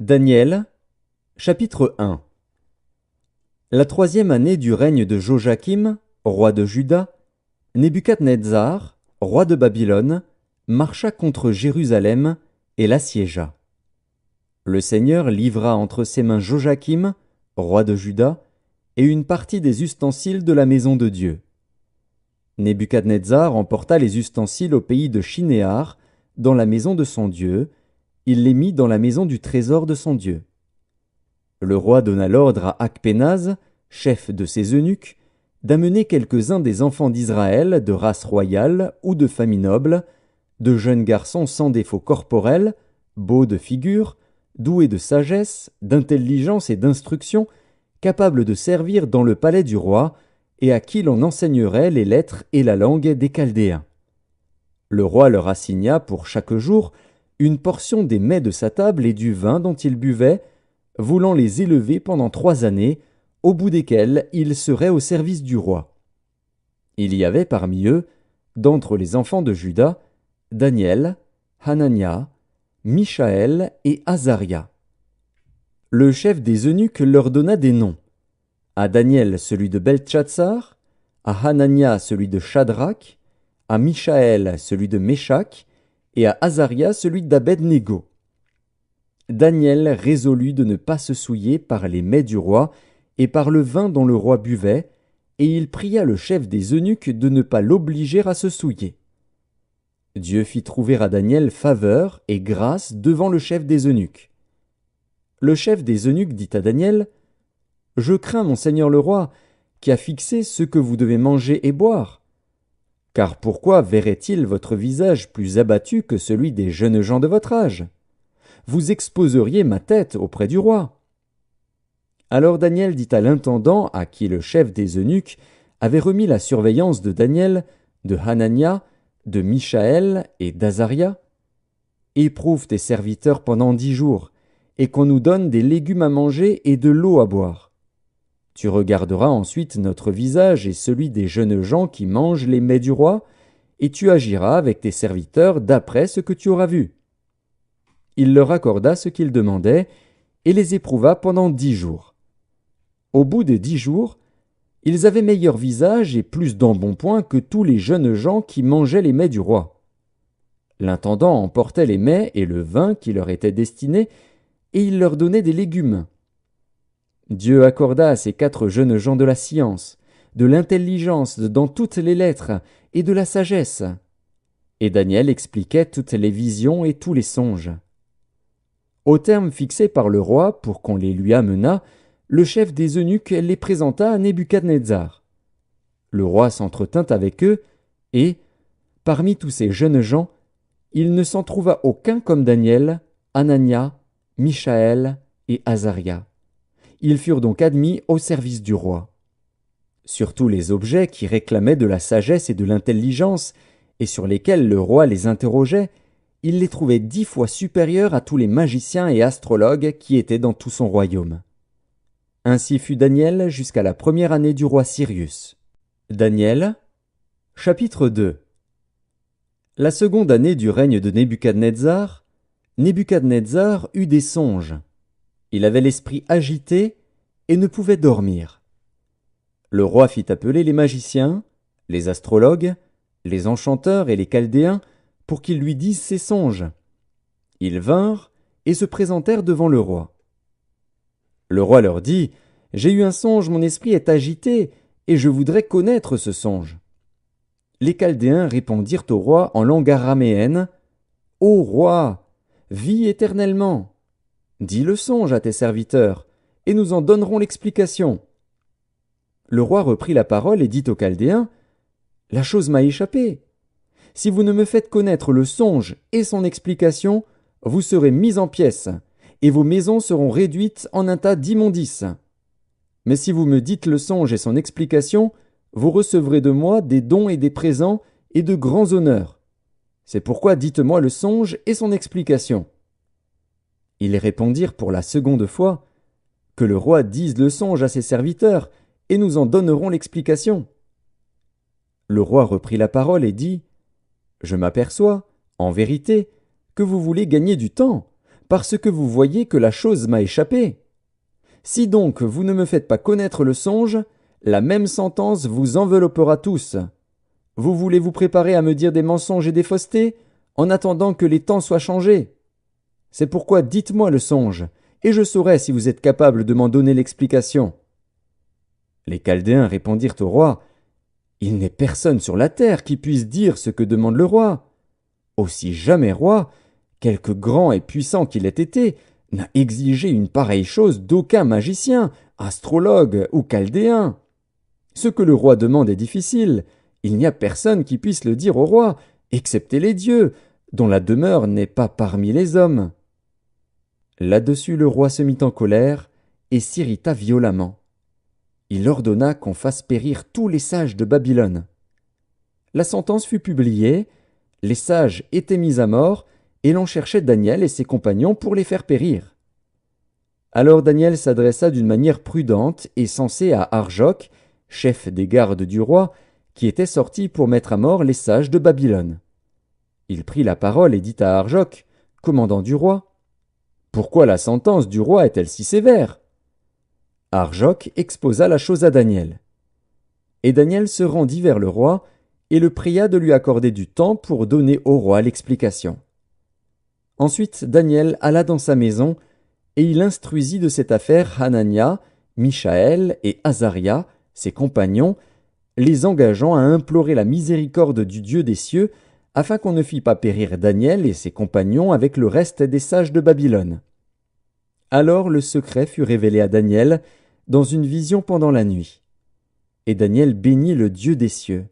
Daniel, chapitre 1. La troisième année du règne de Joachim, roi de Juda, Nebuchadnezzar, roi de Babylone, marcha contre Jérusalem et l'assiégea. Le Seigneur livra entre ses mains Joachim, roi de Juda, et une partie des ustensiles de la maison de Dieu. Nebuchadnezzar emporta les ustensiles au pays de Shinéar, dans la maison de son Dieu. Il les mit dans la maison du trésor de son Dieu. Le roi donna l'ordre à Akpénaz, chef de ses eunuques, d'amener quelques-uns des enfants d'Israël de race royale ou de famille noble, de jeunes garçons sans défaut corporel, beaux de figure, doués de sagesse, d'intelligence et d'instruction, capables de servir dans le palais du roi, et à qui l'on enseignerait les lettres et la langue des Chaldéens. Le roi leur assigna pour chaque jour une portion des mets de sa table et du vin dont ils buvaient, voulant les élever pendant 3 années, au bout desquelles ils seraient au service du roi. Il y avait parmi eux, d'entre les enfants de Juda, Daniel, Hanania, Mishaël et Azaria. Le chef des eunuques leur donna des noms. À Daniel celui de Beltchatsar, à Hanania celui de Shadrach, à Mishaël celui de Méshach, et à Azaria celui d'Abed-Négo. Daniel résolut de ne pas se souiller par les mets du roi et par le vin dont le roi buvait, et il pria le chef des eunuques de ne pas l'obliger à se souiller. Dieu fit trouver à Daniel faveur et grâce devant le chef des eunuques. Le chef des eunuques dit à Daniel : « Je crains mon seigneur le roi, qui a fixé ce que vous devez manger et boire. Car pourquoi verrait-il votre visage plus abattu que celui des jeunes gens de votre âge? Vous exposeriez ma tête auprès du roi. » Alors Daniel dit à l'intendant à qui le chef des eunuques avait remis la surveillance de Daniel, de Hanania, de Mishaël et d'Azaria : « Éprouve tes serviteurs pendant 10 jours, et qu'on nous donne des légumes à manger et de l'eau à boire. Tu regarderas ensuite notre visage et celui des jeunes gens qui mangent les mets du roi, et tu agiras avec tes serviteurs d'après ce que tu auras vu. » Il leur accorda ce qu'ils demandaient, et les éprouva pendant 10 jours. Au bout de 10 jours, ils avaient meilleur visage et plus d'embonpoint que tous les jeunes gens qui mangeaient les mets du roi. L'intendant emportait les mets et le vin qui leur étaient destinés, et il leur donnait des légumes. Dieu accorda à ces 4 jeunes gens de la science, de l'intelligence dans toutes les lettres et de la sagesse. Et Daniel expliquait toutes les visions et tous les songes. Au terme fixé par le roi pour qu'on les lui amenât, le chef des eunuques les présenta à Nebuchadnezzar. Le roi s'entretint avec eux, et, parmi tous ces jeunes gens, il ne s'en trouva aucun comme Daniel, Hanania, Mishaël et Azaria. Ils furent donc admis au service du roi. Sur tous les objets qui réclamaient de la sagesse et de l'intelligence, et sur lesquels le roi les interrogeait, il les trouvait 10 fois supérieurs à tous les magiciens et astrologues qui étaient dans tout son royaume. Ainsi fut Daniel jusqu'à la première année du roi Cyrus. Daniel, chapitre 2. La seconde année du règne de Nebuchadnezzar, Nebuchadnezzar eut des songes. Il avait l'esprit agité et ne pouvait dormir. Le roi fit appeler les magiciens, les astrologues, les enchanteurs et les Chaldéens pour qu'ils lui disent ses songes. Ils vinrent et se présentèrent devant le roi. Le roi leur dit : « J'ai eu un songe, mon esprit est agité, et je voudrais connaître ce songe. » Les Chaldéens répondirent au roi en langue araméenne : « Ô roi, vis éternellement. Dis le songe à tes serviteurs, et nous en donnerons l'explication. » Le roi reprit la parole et dit aux Chaldéens : « La chose m'a échappé. Si vous ne me faites connaître le songe et son explication, vous serez mis en pièces, et vos maisons seront réduites en un tas d'immondices. Mais si vous me dites le songe et son explication, vous recevrez de moi des dons et des présents et de grands honneurs. C'est pourquoi dites-moi le songe et son explication. » Ils répondirent pour la seconde fois : « Que le roi dise le songe à ses serviteurs, et nous en donnerons l'explication. » Le roi reprit la parole et dit : « Je m'aperçois, en vérité, que vous voulez gagner du temps, parce que vous voyez que la chose m'a échappé. Si donc vous ne me faites pas connaître le songe, la même sentence vous enveloppera tous. Vous voulez vous préparer à me dire des mensonges et des faussetés, en attendant que les temps soient changés. C'est pourquoi dites-moi le songe, et je saurai si vous êtes capable de m'en donner l'explication. Les Chaldéens répondirent au roi, Il n'est personne sur la terre qui puisse dire ce que demande le roi. Aussi jamais roi, quelque grand et puissant qu'il ait été, n'a exigé une pareille chose d'aucun magicien, astrologue ou chaldéen. Ce que le roi demande est difficile, il n'y a personne qui puisse le dire au roi, excepté les dieux, dont la demeure n'est pas parmi les hommes. Là-dessus le roi se mit en colère et s'irrita violemment. Il ordonna qu'on fasse périr tous les sages de Babylone. La sentence fut publiée, les sages étaient mis à mort, et l'on cherchait Daniel et ses compagnons pour les faire périr. Alors Daniel s'adressa d'une manière prudente et sensée à Arjoc, chef des gardes du roi, qui était sorti pour mettre à mort les sages de Babylone. Il prit la parole et dit à Arjoc, commandant du roi, « Pourquoi la sentence du roi est-elle si sévère ?» Arjoc exposa la chose à Daniel. Et Daniel se rendit vers le roi et le pria de lui accorder du temps pour donner au roi l'explication. Ensuite Daniel alla dans sa maison, et il instruisit de cette affaire Hanania, Mishaël et Azaria, ses compagnons, les engageant à implorer la miséricorde du Dieu des cieux, afin qu'on ne fît pas périr Daniel et ses compagnons avec le reste des sages de Babylone. Alors le secret fut révélé à Daniel dans une vision pendant la nuit. Et Daniel bénit le Dieu des cieux.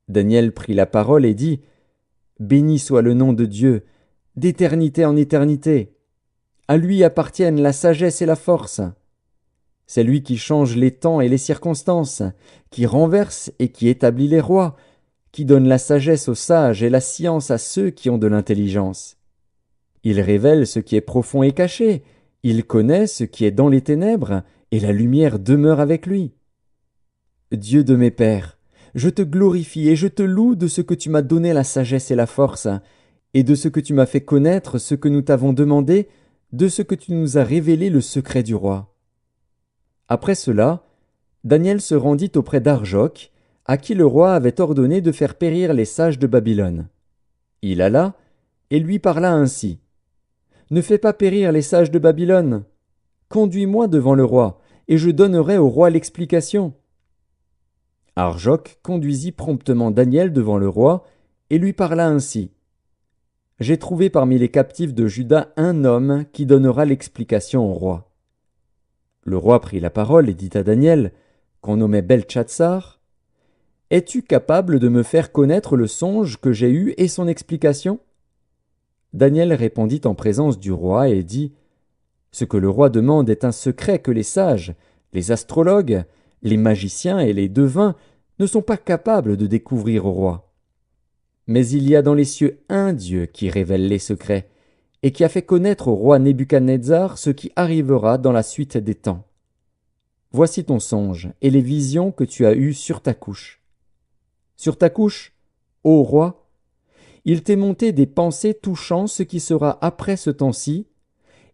Daniel prit la parole et dit, « Béni soit le nom de Dieu, d'éternité en éternité. À lui appartiennent la sagesse et la force. C'est lui qui change les temps et les circonstances, qui renverse et qui établit les rois, qui donne la sagesse aux sages et la science à ceux qui ont de l'intelligence. Il révèle ce qui est profond et caché, il connaît ce qui est dans les ténèbres, et la lumière demeure avec lui. Dieu de mes pères, je te glorifie et je te loue de ce que tu m'as donné la sagesse et la force, et de ce que tu m'as fait connaître ce que nous t'avons demandé, de ce que tu nous as révélé le secret du roi. » Après cela, Daniel se rendit auprès d'Arjoc, à qui le roi avait ordonné de faire périr les sages de Babylone. Il alla et lui parla ainsi. « Ne fais pas périr les sages de Babylone. Conduis-moi devant le roi, et je donnerai au roi l'explication. » Arjoc conduisit promptement Daniel devant le roi, et lui parla ainsi. « J'ai trouvé parmi les captifs de Juda un homme qui donnera l'explication au roi. » Le roi prit la parole et dit à Daniel, qu'on nommait Beltchatsar, « Es-tu capable de me faire connaître le songe que j'ai eu et son explication ?» Daniel répondit en présence du roi et dit, « Ce que le roi demande est un secret que les sages, les astrologues, les magiciens et les devins ne sont pas capables de découvrir au roi. Mais il y a dans les cieux un Dieu qui révèle les secrets, et qui a fait connaître au roi Nebuchadnezzar ce qui arrivera dans la suite des temps. Voici ton songe et les visions que tu as eues sur ta couche. Sur ta couche, ô roi, il t'est monté des pensées touchant ce qui sera après ce temps-ci,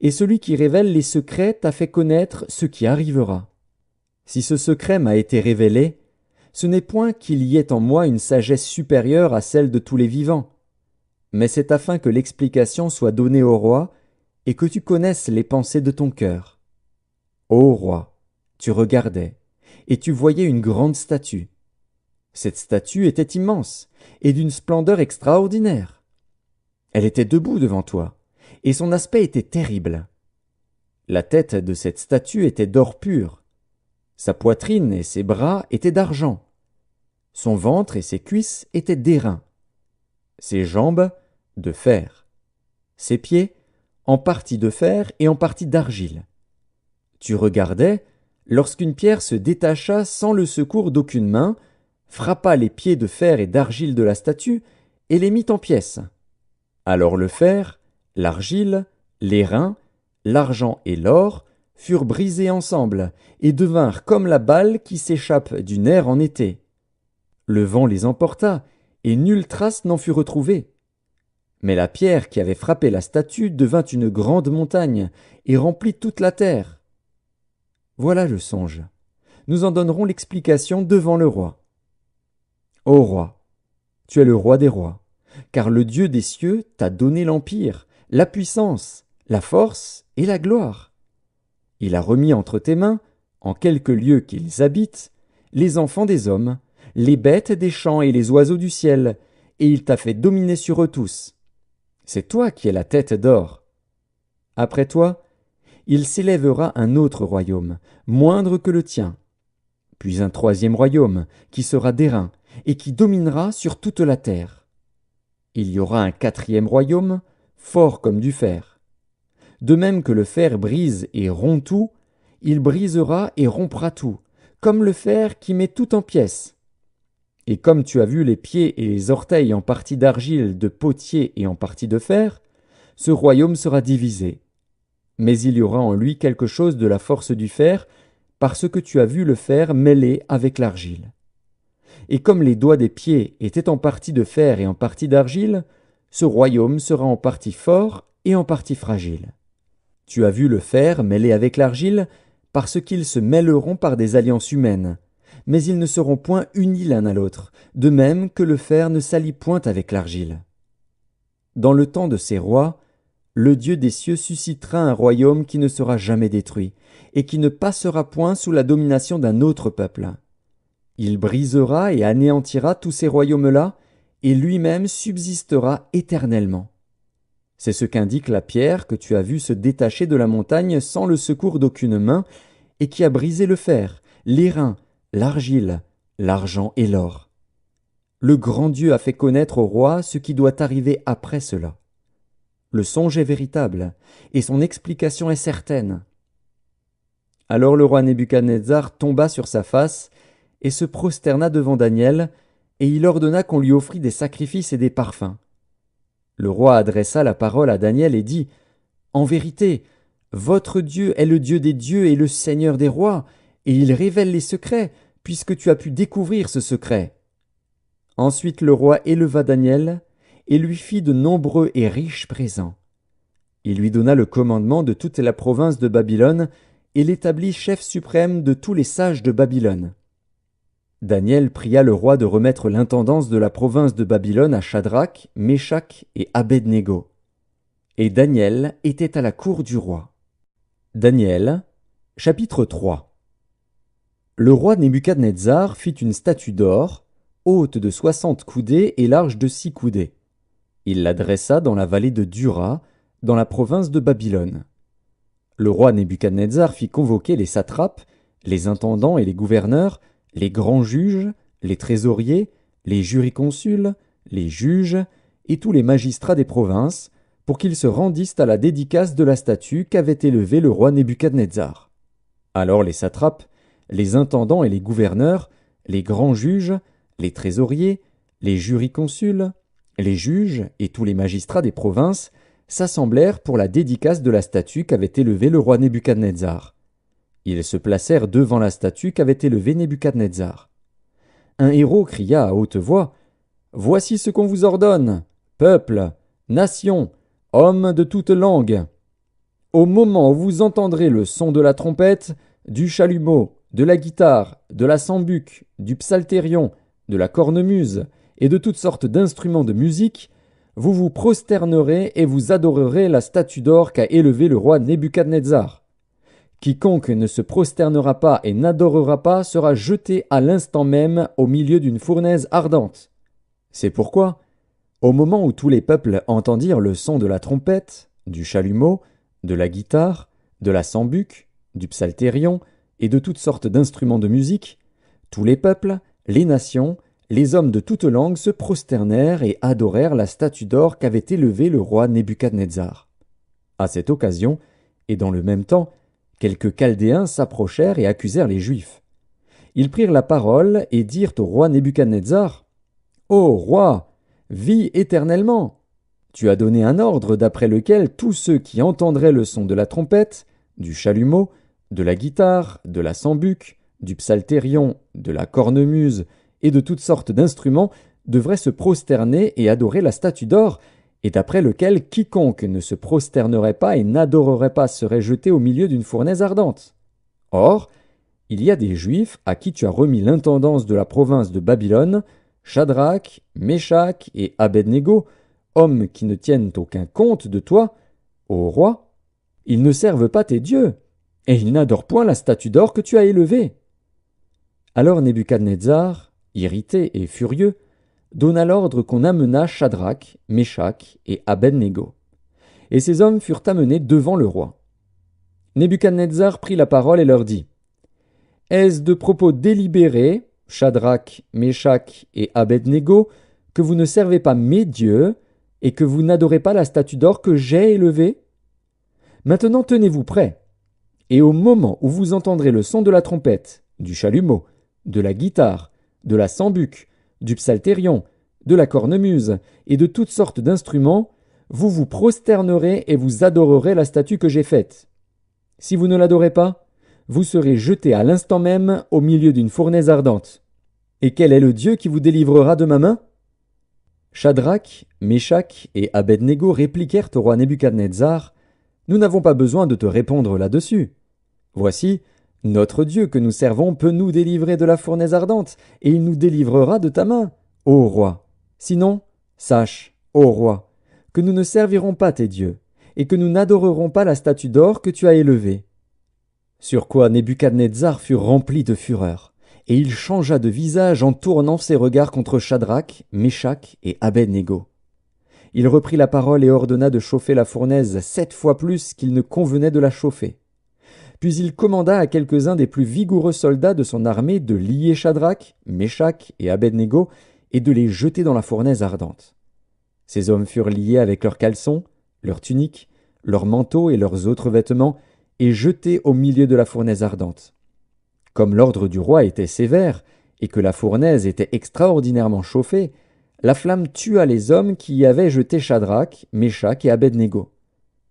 et celui qui révèle les secrets t'a fait connaître ce qui arrivera. Si ce secret m'a été révélé, ce n'est point qu'il y ait en moi une sagesse supérieure à celle de tous les vivants, mais c'est afin que l'explication soit donnée au roi et que tu connaisses les pensées de ton cœur. Ô roi, tu regardais, et tu voyais une grande statue. Cette statue était immense et d'une splendeur extraordinaire. Elle était debout devant toi, et son aspect était terrible. La tête de cette statue était d'or pur. Sa poitrine et ses bras étaient d'argent. Son ventre et ses cuisses étaient d'airain. Ses jambes, de fer. Ses pieds, en partie de fer et en partie d'argile. Tu regardais, lorsqu'une pierre se détacha sans le secours d'aucune main, frappa les pieds de fer et d'argile de la statue et les mit en pièces. Alors le fer, l'argile, l'airain, l'argent et l'or furent brisés ensemble et devinrent comme la balle qui s'échappe du nerf en été. Le vent les emporta, et nulle trace n'en fut retrouvée. Mais la pierre qui avait frappé la statue devint une grande montagne et remplit toute la terre. Voilà le songe. Nous en donnerons l'explication devant le roi. Ô roi, tu es le roi des rois, car le Dieu des cieux t'a donné l'empire, la puissance, la force et la gloire. Il a remis entre tes mains, en quelque lieu qu'ils habitent, les enfants des hommes, les bêtes des champs et les oiseaux du ciel, et il t'a fait dominer sur eux tous. C'est toi qui es la tête d'or. Après toi, il s'élèvera un autre royaume, moindre que le tien, puis un troisième royaume, qui sera d'airain, et qui dominera sur toute la terre. Il y aura un quatrième royaume, fort comme du fer. De même que le fer brise et rompt tout, il brisera et rompra tout, comme le fer qui met tout en pièces. Et comme tu as vu les pieds et les orteils en partie d'argile, de potier et en partie de fer, ce royaume sera divisé. Mais il y aura en lui quelque chose de la force du fer, parce que tu as vu le fer mêlé avec l'argile. Et comme les doigts des pieds étaient en partie de fer et en partie d'argile, ce royaume sera en partie fort et en partie fragile. Tu as vu le fer mêlé avec l'argile, parce qu'ils se mêleront par des alliances humaines, mais ils ne seront point unis l'un à l'autre, de même que le fer ne s'allie point avec l'argile. Dans le temps de ces rois, le Dieu des cieux suscitera un royaume qui ne sera jamais détruit, et qui ne passera point sous la domination d'un autre peuple. Il brisera et anéantira tous ces royaumes-là, et lui-même subsistera éternellement. C'est ce qu'indique la pierre que tu as vue se détacher de la montagne sans le secours d'aucune main, et qui a brisé le fer, l'airain, l'argile, l'argent et l'or. Le grand Dieu a fait connaître au roi ce qui doit arriver après cela. Le songe est véritable, et son explication est certaine. Alors le roi Nebuchadnezzar tomba sur sa face, et se prosterna devant Daniel, et il ordonna qu'on lui offrît des sacrifices et des parfums. Le roi adressa la parole à Daniel et dit, « En vérité, votre Dieu est le Dieu des dieux et le Seigneur des rois, et il révèle les secrets, puisque tu as pu découvrir ce secret. » Ensuite le roi éleva Daniel, et lui fit de nombreux et riches présents. Il lui donna le commandement de toute la province de Babylone, et l'établit chef suprême de tous les sages de Babylone. Daniel pria le roi de remettre l'intendance de la province de Babylone à Shadrach, Meshach et Abed-Négo. Et Daniel était à la cour du roi. Daniel, chapitre 3. Le roi Nebuchadnezzar fit une statue d'or, haute de 60 coudées et large de 6 coudées. Il la dressa dans la vallée de Dura, dans la province de Babylone. Le roi Nebuchadnezzar fit convoquer les satrapes, les intendants et les gouverneurs, les grands juges, les trésoriers, les jurisconsuls, les juges et tous les magistrats des provinces, pour qu'ils se rendissent à la dédicace de la statue qu'avait élevée le roi Nebuchadnezzar. Alors les satrapes, les intendants et les gouverneurs, les grands juges, les trésoriers, les jurisconsuls, les juges et tous les magistrats des provinces s'assemblèrent pour la dédicace de la statue qu'avait élevée le roi Nebuchadnezzar. Ils se placèrent devant la statue qu'avait élevée Nebuchadnezzar. Un héros cria à haute voix, « Voici ce qu'on vous ordonne, peuple, nation, hommes de toute langue. Au moment où vous entendrez le son de la trompette, du chalumeau, de la guitare, de la sambuc, du psalterion, de la cornemuse et de toutes sortes d'instruments de musique, vous vous prosternerez et vous adorerez la statue d'or qu'a élevée le roi Nebuchadnezzar. Quiconque ne se prosternera pas et n'adorera pas sera jeté à l'instant même au milieu d'une fournaise ardente. C'est pourquoi, au moment où tous les peuples entendirent le son de la trompette, du chalumeau, de la guitare, de la sambuc, du psalterion et de toutes sortes d'instruments de musique, tous les peuples, les nations, les hommes de toute langue se prosternèrent et adorèrent la statue d'or qu'avait élevée le roi Nebuchadnezzar. À cette occasion, et dans le même temps, quelques Chaldéens s'approchèrent et accusèrent les Juifs. Ils prirent la parole et dirent au roi Nebuchadnezzar, « Ô roi, vis éternellement! Tu as donné un ordre d'après lequel tous ceux qui entendraient le son de la trompette, du chalumeau, de la guitare, de la sambuc, du psalterion, de la cornemuse et de toutes sortes d'instruments devraient se prosterner et adorer la statue d'or, et d'après lequel quiconque ne se prosternerait pas et n'adorerait pas serait jeté au milieu d'une fournaise ardente. Or, il y a des Juifs à qui tu as remis l'intendance de la province de Babylone, Shadrach, Meshach et Abednego, hommes qui ne tiennent aucun compte de toi, ô roi. Ils ne servent pas tes dieux, et ils n'adorent point la statue d'or que tu as élevée. Alors Nebuchadnezzar, irrité et furieux, donna l'ordre qu'on amenât Shadrach, Meshach et Abednego. Et ces hommes furent amenés devant le roi. Nebuchadnezzar prit la parole et leur dit : Est-ce de propos délibérés, Shadrach, Meshach et Abednego, que vous ne servez pas mes dieux et que vous n'adorez pas la statue d'or que j'ai élevée ? Maintenant tenez-vous prêts, et au moment où vous entendrez le son de la trompette, du chalumeau, de la guitare, de la sambuc, du psalterion, de la cornemuse et de toutes sortes d'instruments, vous vous prosternerez et vous adorerez la statue que j'ai faite. Si vous ne l'adorez pas, vous serez jetés à l'instant même au milieu d'une fournaise ardente. Et quel est le Dieu qui vous délivrera de ma main ? Shadrach, Meshach et Abednego répliquèrent au roi Nebuchadnezzar : Nous n'avons pas besoin de te répondre là-dessus. Voici, notre Dieu que nous servons peut nous délivrer de la fournaise ardente, et il nous délivrera de ta main, ô roi. Sinon, sache, ô roi, que nous ne servirons pas tes dieux, et que nous n'adorerons pas la statue d'or que tu as élevée. Sur quoi Nebuchadnezzar fut rempli de fureur, et il changea de visage en tournant ses regards contre Shadrach, Meshach et Abednego. Il reprit la parole et ordonna de chauffer la fournaise 7 fois plus qu'il ne convenait de la chauffer. Puis il commanda à quelques-uns des plus vigoureux soldats de son armée de lier Shadrach, Meshach et Abednego et de les jeter dans la fournaise ardente. Ces hommes furent liés avec leurs caleçons, leurs tuniques, leurs manteaux et leurs autres vêtements, et jetés au milieu de la fournaise ardente. Comme l'ordre du roi était sévère, et que la fournaise était extraordinairement chauffée, la flamme tua les hommes qui y avaient jeté Shadrach, Meshach et Abednego.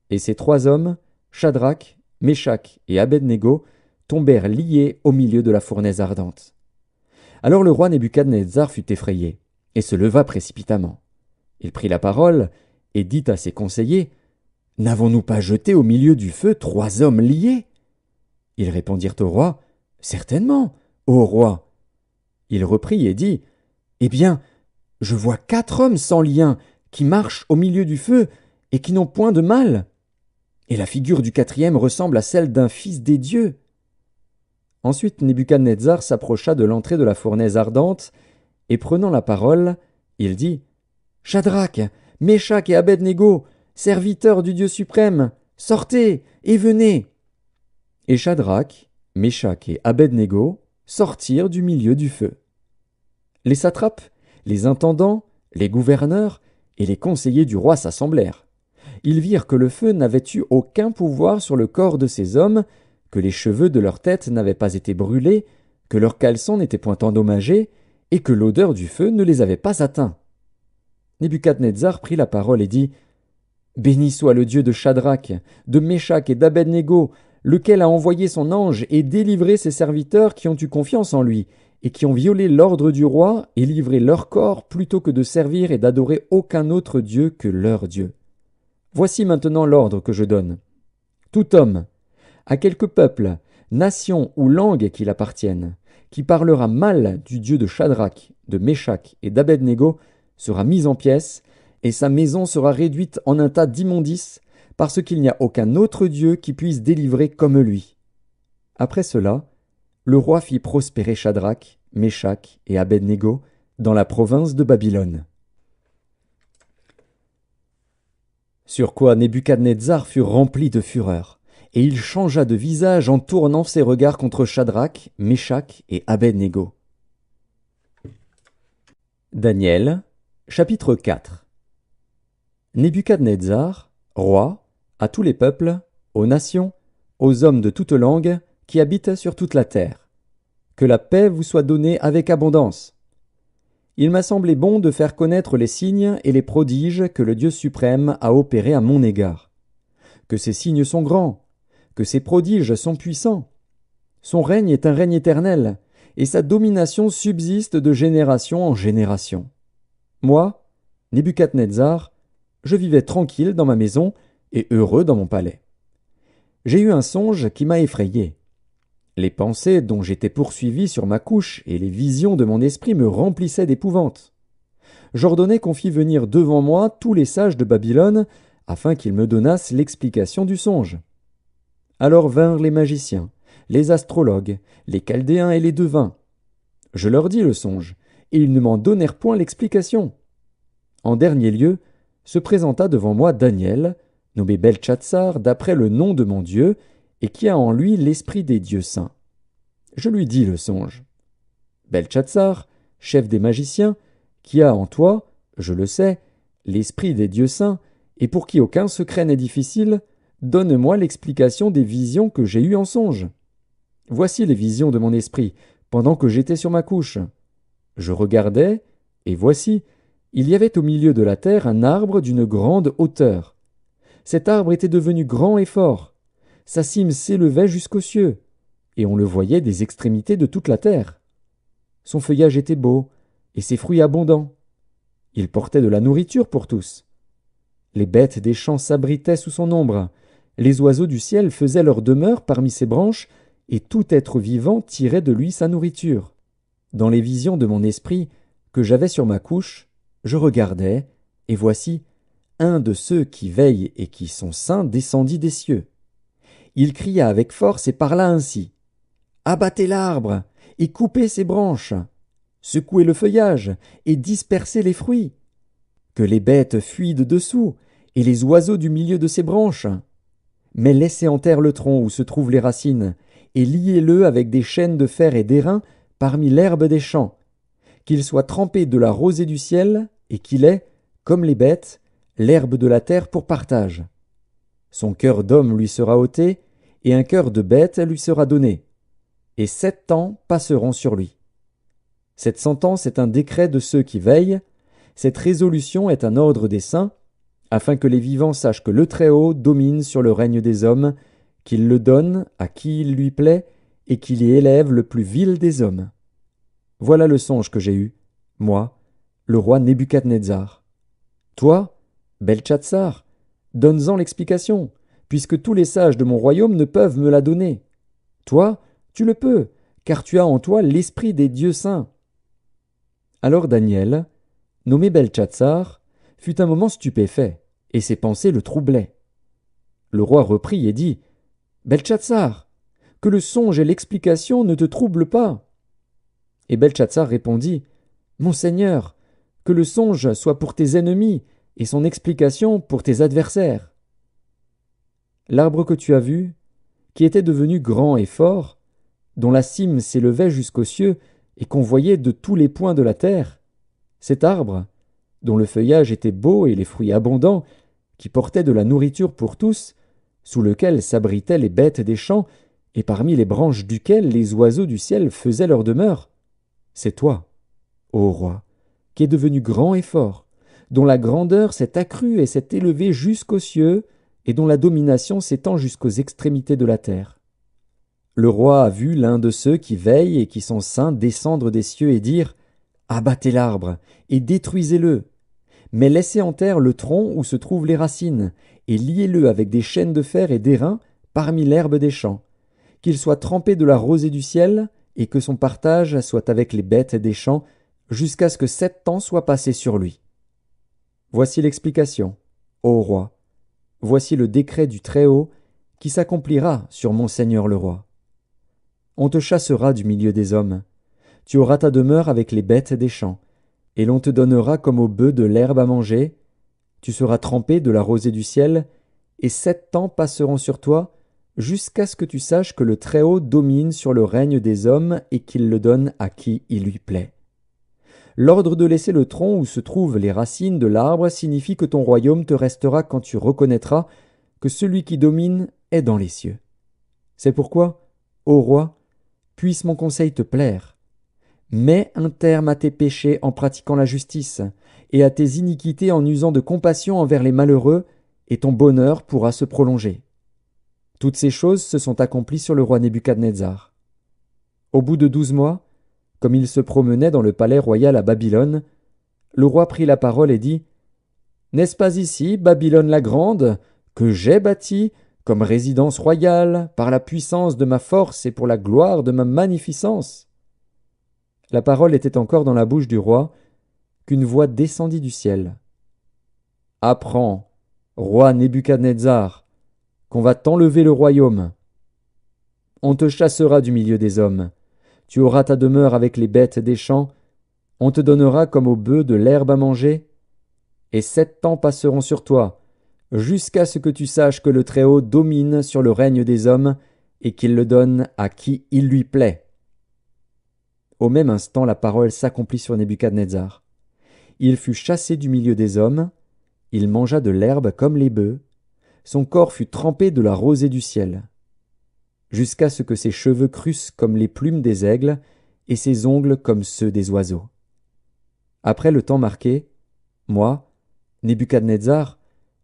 Et ces 3 hommes, Shadrach, Meshach et Abednego, tombèrent liés au milieu de la fournaise ardente. Alors le roi Nebuchadnezzar fut effrayé, et se leva précipitamment. Il prit la parole, et dit à ses conseillers : N'avons-nous pas jeté au milieu du feu 3 hommes liés ? Ils répondirent au roi : Certainement, ô roi. Il reprit et dit : Eh bien, je vois 4 hommes sans lien, qui marchent au milieu du feu, et qui n'ont point de mal. Et la figure du 4e ressemble à celle d'un fils des dieux. Ensuite Nebuchadnezzar s'approcha de l'entrée de la fournaise ardente, et prenant la parole, il dit : Shadrach, Meshach et Abednego, serviteurs du Dieu suprême, sortez et venez. Et Shadrach, Meshach et Abednego sortirent du milieu du feu. Les satrapes, les intendants, les gouverneurs et les conseillers du roi s'assemblèrent. Ils virent que le feu n'avait eu aucun pouvoir sur le corps de ces hommes, que les cheveux de leur tête n'avaient pas été brûlés, que leurs caleçons n'étaient point endommagés, et que l'odeur du feu ne les avait pas atteints. Nebuchadnezzar prit la parole et dit : Béni soit le Dieu de Shadrach, de Meshach et d'Abednego, lequel a envoyé son ange et délivré ses serviteurs qui ont eu confiance en lui, et qui ont violé l'ordre du roi et livré leur corps plutôt que de servir et d'adorer aucun autre Dieu que leur Dieu. Voici maintenant l'ordre que je donne. Tout homme, à quelque peuple, nation ou langue qu'il appartienne, qui parlera mal du Dieu de Shadrach, de Meshach et d'Abednego, sera mis en pièces, et sa maison sera réduite en un tas d'immondices, parce qu'il n'y a aucun autre Dieu qui puisse délivrer comme lui. Après cela, le roi fit prospérer Shadrach, Meshach et Abednego dans la province de Babylone. Sur quoi Nebuchadnezzar fut rempli de fureur, et il changea de visage en tournant ses regards contre Shadrach, Meshach et Abednego. Daniel, chapitre 4. Nebuchadnezzar, roi, à tous les peuples, aux nations, aux hommes de toute langue, qui habitent sur toute la terre. Que la paix vous soit donnée avec abondance. Il m'a semblé bon de faire connaître les signes et les prodiges que le Dieu suprême a opérés à mon égard. Que ces signes sont grands, que ces prodiges sont puissants. Son règne est un règne éternel, et sa domination subsiste de génération en génération. Moi, Nebuchadnezzar, Je vivais tranquille dans ma maison et heureux dans mon palais. J'ai eu un songe qui m'a effrayé. Les pensées dont j'étais poursuivi sur ma couche et les visions de mon esprit me remplissaient d'épouvante. J'ordonnai qu'on fît venir devant moi tous les sages de Babylone, afin qu'ils me donnassent l'explication du songe. Alors vinrent les magiciens, les astrologues, les chaldéens et les devins. Je leur dis le songe, et ils ne m'en donnèrent point l'explication. En dernier lieu, se présenta devant moi Daniel, nommé Beltchatsar d'après le nom de mon Dieu, et qui a en lui l'esprit des dieux saints. Je lui dis le songe. Beltchatsar, chef des magiciens, qui a en toi, je le sais, l'esprit des dieux saints, et pour qui aucun secret n'est difficile, donne-moi l'explication des visions que j'ai eues en songe. Voici les visions de mon esprit, pendant que j'étais sur ma couche. Je regardais, et voici, il y avait au milieu de la terre un arbre d'une grande hauteur. Cet arbre était devenu grand et fort. Sa cime s'élevait jusqu'aux cieux, et on le voyait des extrémités de toute la terre. Son feuillage était beau, et ses fruits abondants. Il portait de la nourriture pour tous. Les bêtes des champs s'abritaient sous son ombre, les oiseaux du ciel faisaient leur demeure parmi ses branches, et tout être vivant tirait de lui sa nourriture. Dans les visions de mon esprit, que j'avais sur ma couche, je regardais, et voici, un de ceux qui veillent et qui sont saints descendit des cieux. Il cria avec force et parla ainsi. Abattez l'arbre, et coupez ses branches, secouez le feuillage, et dispersez les fruits. Que les bêtes fuient de dessous, et les oiseaux du milieu de ses branches. Mais laissez en terre le tronc où se trouvent les racines, et liez-le avec des chaînes de fer et d'airain parmi l'herbe des champs, qu'il soit trempé de la rosée du ciel, et qu'il ait, comme les bêtes, l'herbe de la terre pour partage. Son cœur d'homme lui sera ôté, et un cœur de bête lui sera donné, et 7 ans passeront sur lui. Cette sentence est un décret de ceux qui veillent, cette résolution est un ordre des saints, afin que les vivants sachent que le Très-Haut domine sur le règne des hommes, qu'il le donne à qui il lui plaît, et qu'il y élève le plus vil des hommes. Voilà le songe que j'ai eu, moi, le roi Nebuchadnezzar. Toi, Beltchatsar, donne-en l'explication, puisque tous les sages de mon royaume ne peuvent me la donner. Toi, tu le peux, car tu as en toi l'esprit des dieux saints. Alors Daniel, nommé Beltchatsar, fut un moment stupéfait, et ses pensées le troublaient. Le roi reprit et dit, Beltchatsar, que le songe et l'explication ne te troublent pas. Et Beltchatsar répondit, Mon Seigneur, que le songe soit pour tes ennemis, et son explication pour tes adversaires. L'arbre que tu as vu, qui était devenu grand et fort, dont la cime s'élevait jusqu'aux cieux, et qu'on voyait de tous les points de la terre, cet arbre, dont le feuillage était beau et les fruits abondants, qui portait de la nourriture pour tous, sous lequel s'abritaient les bêtes des champs, et parmi les branches duquel les oiseaux du ciel faisaient leur demeure, c'est toi, ô roi, qui es devenu grand et fort, dont la grandeur s'est accrue et s'est élevée jusqu'aux cieux, et dont la domination s'étend jusqu'aux extrémités de la terre. Le roi a vu l'un de ceux qui veillent et qui sont saints descendre des cieux et dire « Abattez l'arbre et détruisez-le, mais laissez en terre le tronc où se trouvent les racines, et liez-le avec des chaînes de fer et d'airain parmi l'herbe des champs, qu'il soit trempé de la rosée du ciel, et que son partage soit avec les bêtes des champs, jusqu'à ce que 7 ans soient passés sur lui. Voici l'explication, ô roi. Voici le décret du Très-Haut qui s'accomplira sur mon Seigneur le roi. On te chassera du milieu des hommes. Tu auras ta demeure avec les bêtes des champs, et l'on te donnera comme aux bœufs de l'herbe à manger. Tu seras trempé de la rosée du ciel, et 7 ans passeront sur toi, jusqu'à ce que tu saches que le Très-Haut domine sur le règne des hommes et qu'il le donne à qui il lui plaît. L'ordre de laisser le tronc où se trouvent les racines de l'arbre signifie que ton royaume te restera quand tu reconnaîtras que celui qui domine est dans les cieux. C'est pourquoi, ô roi, puisse mon conseil te plaire. Mets un terme à tes péchés en pratiquant la justice, et à tes iniquités en usant de compassion envers les malheureux, et ton bonheur pourra se prolonger. Toutes ces choses se sont accomplies sur le roi Nebuchadnezzar. Au bout de 12 mois, comme il se promenait dans le palais royal à Babylone, le roi prit la parole et dit N'est-ce pas ici, Babylone la grande, que j'ai bâtie comme résidence royale, par la puissance de ma force et pour la gloire de ma magnificence ?» La parole était encore dans la bouche du roi, qu'une voix descendit du ciel. « Apprends, roi Nebuchadnezzar, qu'on va t'enlever le royaume. On te chassera du milieu des hommes. Tu auras ta demeure avec les bêtes des champs. On te donnera comme aux bœufs de l'herbe à manger. Et 7 ans passeront sur toi, jusqu'à ce que tu saches que le Très-Haut domine sur le règne des hommes et qu'il le donne à qui il lui plaît. » Au même instant, la parole s'accomplit sur Nebuchadnezzar. Il fut chassé du milieu des hommes, il mangea de l'herbe comme les bœufs, son corps fut trempé de la rosée du ciel, jusqu'à ce que ses cheveux crussent comme les plumes des aigles et ses ongles comme ceux des oiseaux. Après le temps marqué, moi, Nebuchadnezzar,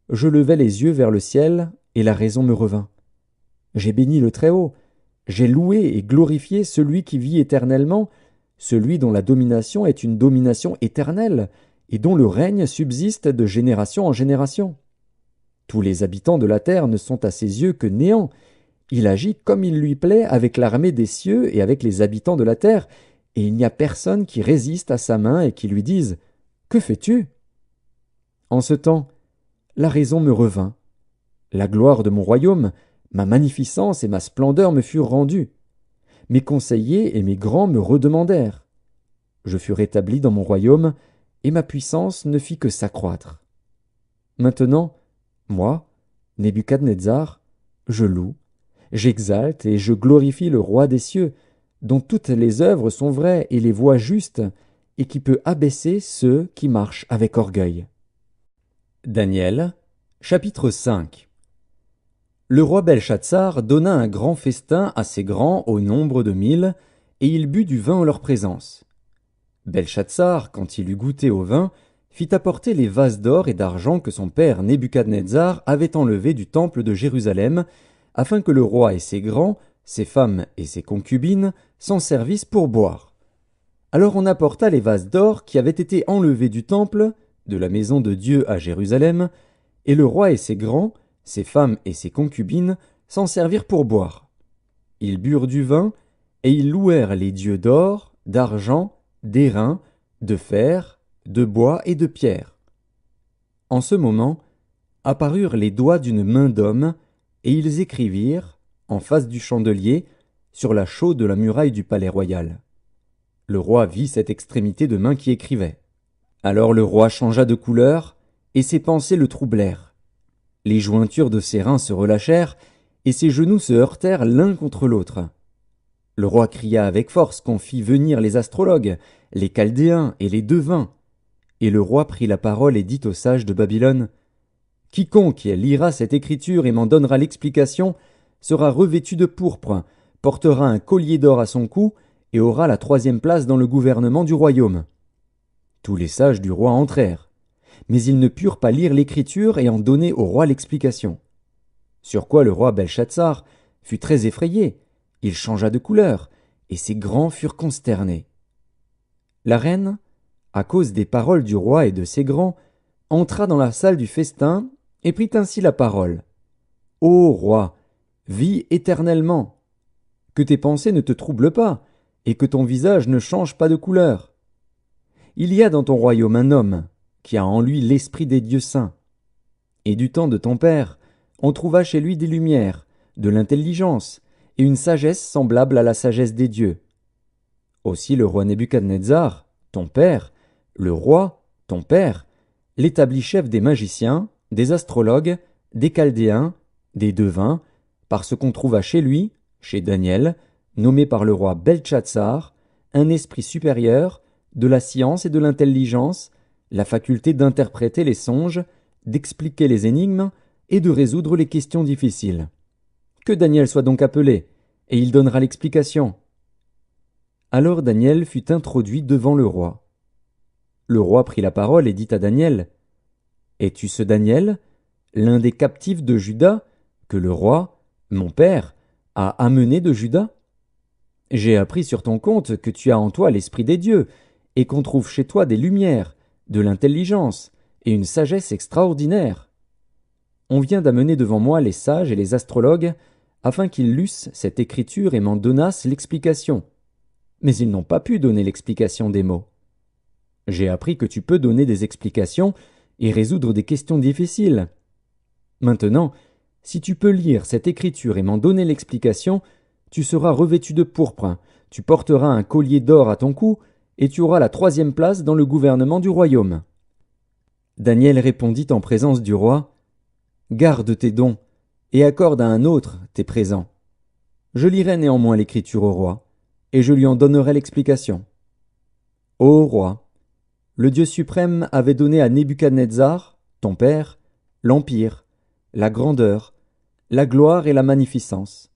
je levai les yeux vers le ciel et la raison me revint. J'ai béni le Très-Haut, j'ai loué et glorifié celui qui vit éternellement, celui dont la domination est une domination éternelle et dont le règne subsiste de génération en génération. Tous les habitants de la terre ne sont à ses yeux que néant. Il agit comme il lui plaît avec l'armée des cieux et avec les habitants de la terre, et il n'y a personne qui résiste à sa main et qui lui dise « Que fais-tu » En ce temps, la raison me revint. La gloire de mon royaume, ma magnificence et ma splendeur me furent rendues. Mes conseillers et mes grands me redemandèrent. Je fus rétabli dans mon royaume, et ma puissance ne fit que s'accroître. Maintenant, moi, Nebuchadnezzar, je loue, j'exalte et je glorifie le roi des cieux, dont toutes les œuvres sont vraies et les voies justes, et qui peut abaisser ceux qui marchent avec orgueil. Daniel, chapitre 5. Le roi Belshazzar donna un grand festin à ses grands au nombre de 1000, et il but du vin en leur présence. Belshazzar, quand il eut goûté au vin, fit apporter les vases d'or et d'argent que son père Nebuchadnezzar avait enlevés du temple de Jérusalem, afin que le roi et ses grands, ses femmes et ses concubines s'en servissent pour boire. Alors on apporta les vases d'or qui avaient été enlevés du temple, de la maison de Dieu à Jérusalem, et le roi et ses grands, ses femmes et ses concubines s'en servirent pour boire. Ils burent du vin, et ils louèrent les dieux d'or, d'argent, d'airain, de fer, de bois et de pierre. En ce moment, apparurent les doigts d'une main d'homme, et ils écrivirent, en face du chandelier, sur la chaude de la muraille du palais royal. Le roi vit cette extrémité de main qui écrivait. Alors le roi changea de couleur, et ses pensées le troublèrent. Les jointures de ses reins se relâchèrent, et ses genoux se heurtèrent l'un contre l'autre. Le roi cria avec force qu'on fît venir les astrologues, les Chaldéens et les devins. Et le roi prit la parole et dit aux sages de Babylone, « Quiconque lira cette écriture et m'en donnera l'explication sera revêtu de pourpre, portera un collier d'or à son cou et aura la 3e place dans le gouvernement du royaume. » Tous les sages du roi entrèrent, mais ils ne purent pas lire l'écriture et en donner au roi l'explication. Sur quoi le roi Belshazzar fut très effrayé, il changea de couleur, et ses grands furent consternés. La reine, à cause des paroles du roi et de ses grands, entra dans la salle du festin et prit ainsi la parole. « Ô roi, vis éternellement, que tes pensées ne te troublent pas, et que ton visage ne change pas de couleur. Il y a dans ton royaume un homme qui a en lui l'esprit des dieux saints. Et du temps de ton père, on trouva chez lui des lumières, de l'intelligence, et une sagesse semblable à la sagesse des dieux. Aussi le roi Nebuchadnezzar, ton père, le roi, ton père, l'établit chef des magiciens, des astrologues, des Chaldéens, des devins, parce qu'on trouva chez lui, chez Daniel, nommé par le roi Beltchatsar, un esprit supérieur, de la science et de l'intelligence, la faculté d'interpréter les songes, d'expliquer les énigmes et de résoudre les questions difficiles. Que Daniel soit donc appelé, et il donnera l'explication. » Alors Daniel fut introduit devant le roi. Le roi prit la parole et dit à Daniel, « Es-tu ce Daniel, l'un des captifs de Juda, que le roi, mon père, a amené de Juda? J'ai appris sur ton compte que tu as en toi l'esprit des dieux, et qu'on trouve chez toi des lumières, de l'intelligence, et une sagesse extraordinaire. On vient d'amener devant moi les sages et les astrologues, afin qu'ils lussent cette écriture et m'en donnassent l'explication. Mais ils n'ont pas pu donner l'explication des mots. J'ai appris que tu peux donner des explications et résoudre des questions difficiles. Maintenant, si tu peux lire cette écriture et m'en donner l'explication, tu seras revêtu de pourpre, tu porteras un collier d'or à ton cou, et tu auras la 3e place dans le gouvernement du royaume. Daniel répondit en présence du roi, « Garde tes dons, et accorde à un autre tes présents. Je lirai néanmoins l'écriture au roi, et je lui en donnerai l'explication. Ô roi, le Dieu suprême avait donné à Nebuchadnezzar, ton père, l'empire, la grandeur, la gloire et la magnificence.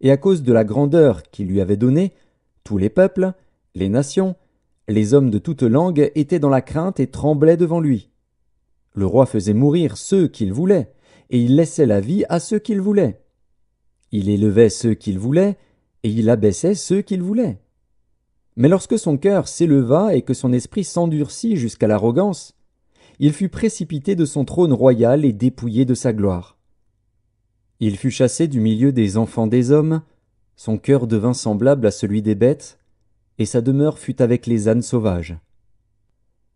Et à cause de la grandeur qu'il lui avait donnée, tous les peuples, les nations, les hommes de toute langue étaient dans la crainte et tremblaient devant lui. Le roi faisait mourir ceux qu'il voulait, et il laissait la vie à ceux qu'il voulait. Il élevait ceux qu'il voulait, et il abaissait ceux qu'il voulait. Mais lorsque son cœur s'éleva et que son esprit s'endurcit jusqu'à l'arrogance, il fut précipité de son trône royal et dépouillé de sa gloire. Il fut chassé du milieu des enfants des hommes, son cœur devint semblable à celui des bêtes, et sa demeure fut avec les ânes sauvages.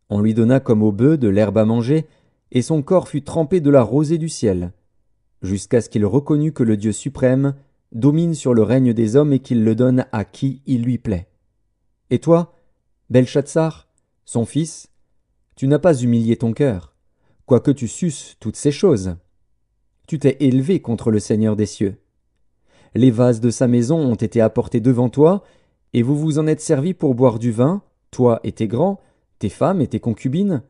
On lui donna comme aux bœufs de l'herbe à manger, et son corps fut trempé de la rosée du ciel, jusqu'à ce qu'il reconnût que le Dieu suprême domine sur le règne des hommes et qu'il le donne à qui il lui plaît. Et toi, Belchatsar, son fils, tu n'as pas humilié ton cœur, quoique tu susses toutes ces choses. Tu t'es élevé contre le Seigneur des cieux. Les vases de sa maison ont été apportés devant toi, et vous vous en êtes servis pour boire du vin, toi et tes grands, tes femmes et tes concubines.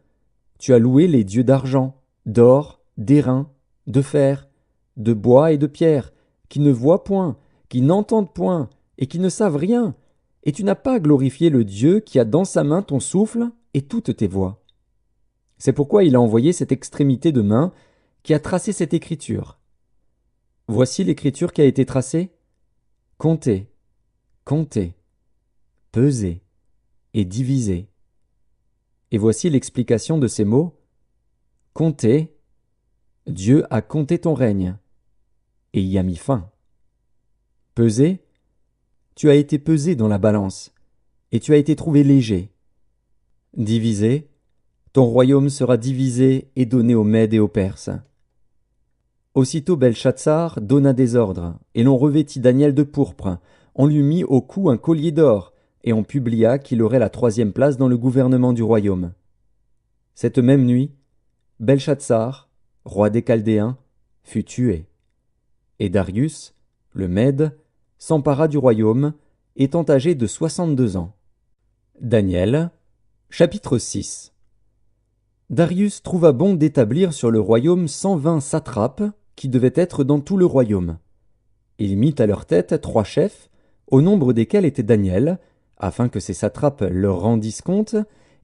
Tu as loué les dieux d'argent, d'or, d'airain, de fer, de bois et de pierre, qui ne voient point, qui n'entendent point, et qui ne savent rien, et tu n'as pas glorifié le Dieu qui a dans sa main ton souffle et toutes tes voix. C'est pourquoi il a envoyé cette extrémité de main qui a tracé cette écriture. Voici l'écriture qui a été tracée. Comptez, comptez, pesez et divisez. Et voici l'explication de ces mots. Comptez, Dieu a compté ton règne, et y a mis fin. Pesez, tu as été pesé dans la balance, et tu as été trouvé léger. Divisez, ton royaume sera divisé et donné aux Mèdes et aux Perses. Aussitôt Belchatsar donna des ordres, et l'on revêtit Daniel de pourpre, on lui mit au cou un collier d'or, et on publia qu'il aurait la 3e place dans le gouvernement du royaume. Cette même nuit, Belchatsar, roi des Chaldéens, fut tué. Et Darius, le Mède, s'empara du royaume, étant âgé de 62 ans. Daniel, chapitre 6. Darius trouva bon d'établir sur le royaume 120 satrapes, qui devaient être dans tout le royaume. Il mit à leur tête 3 chefs, au nombre desquels était Daniel, afin que ces satrapes leur rendissent compte,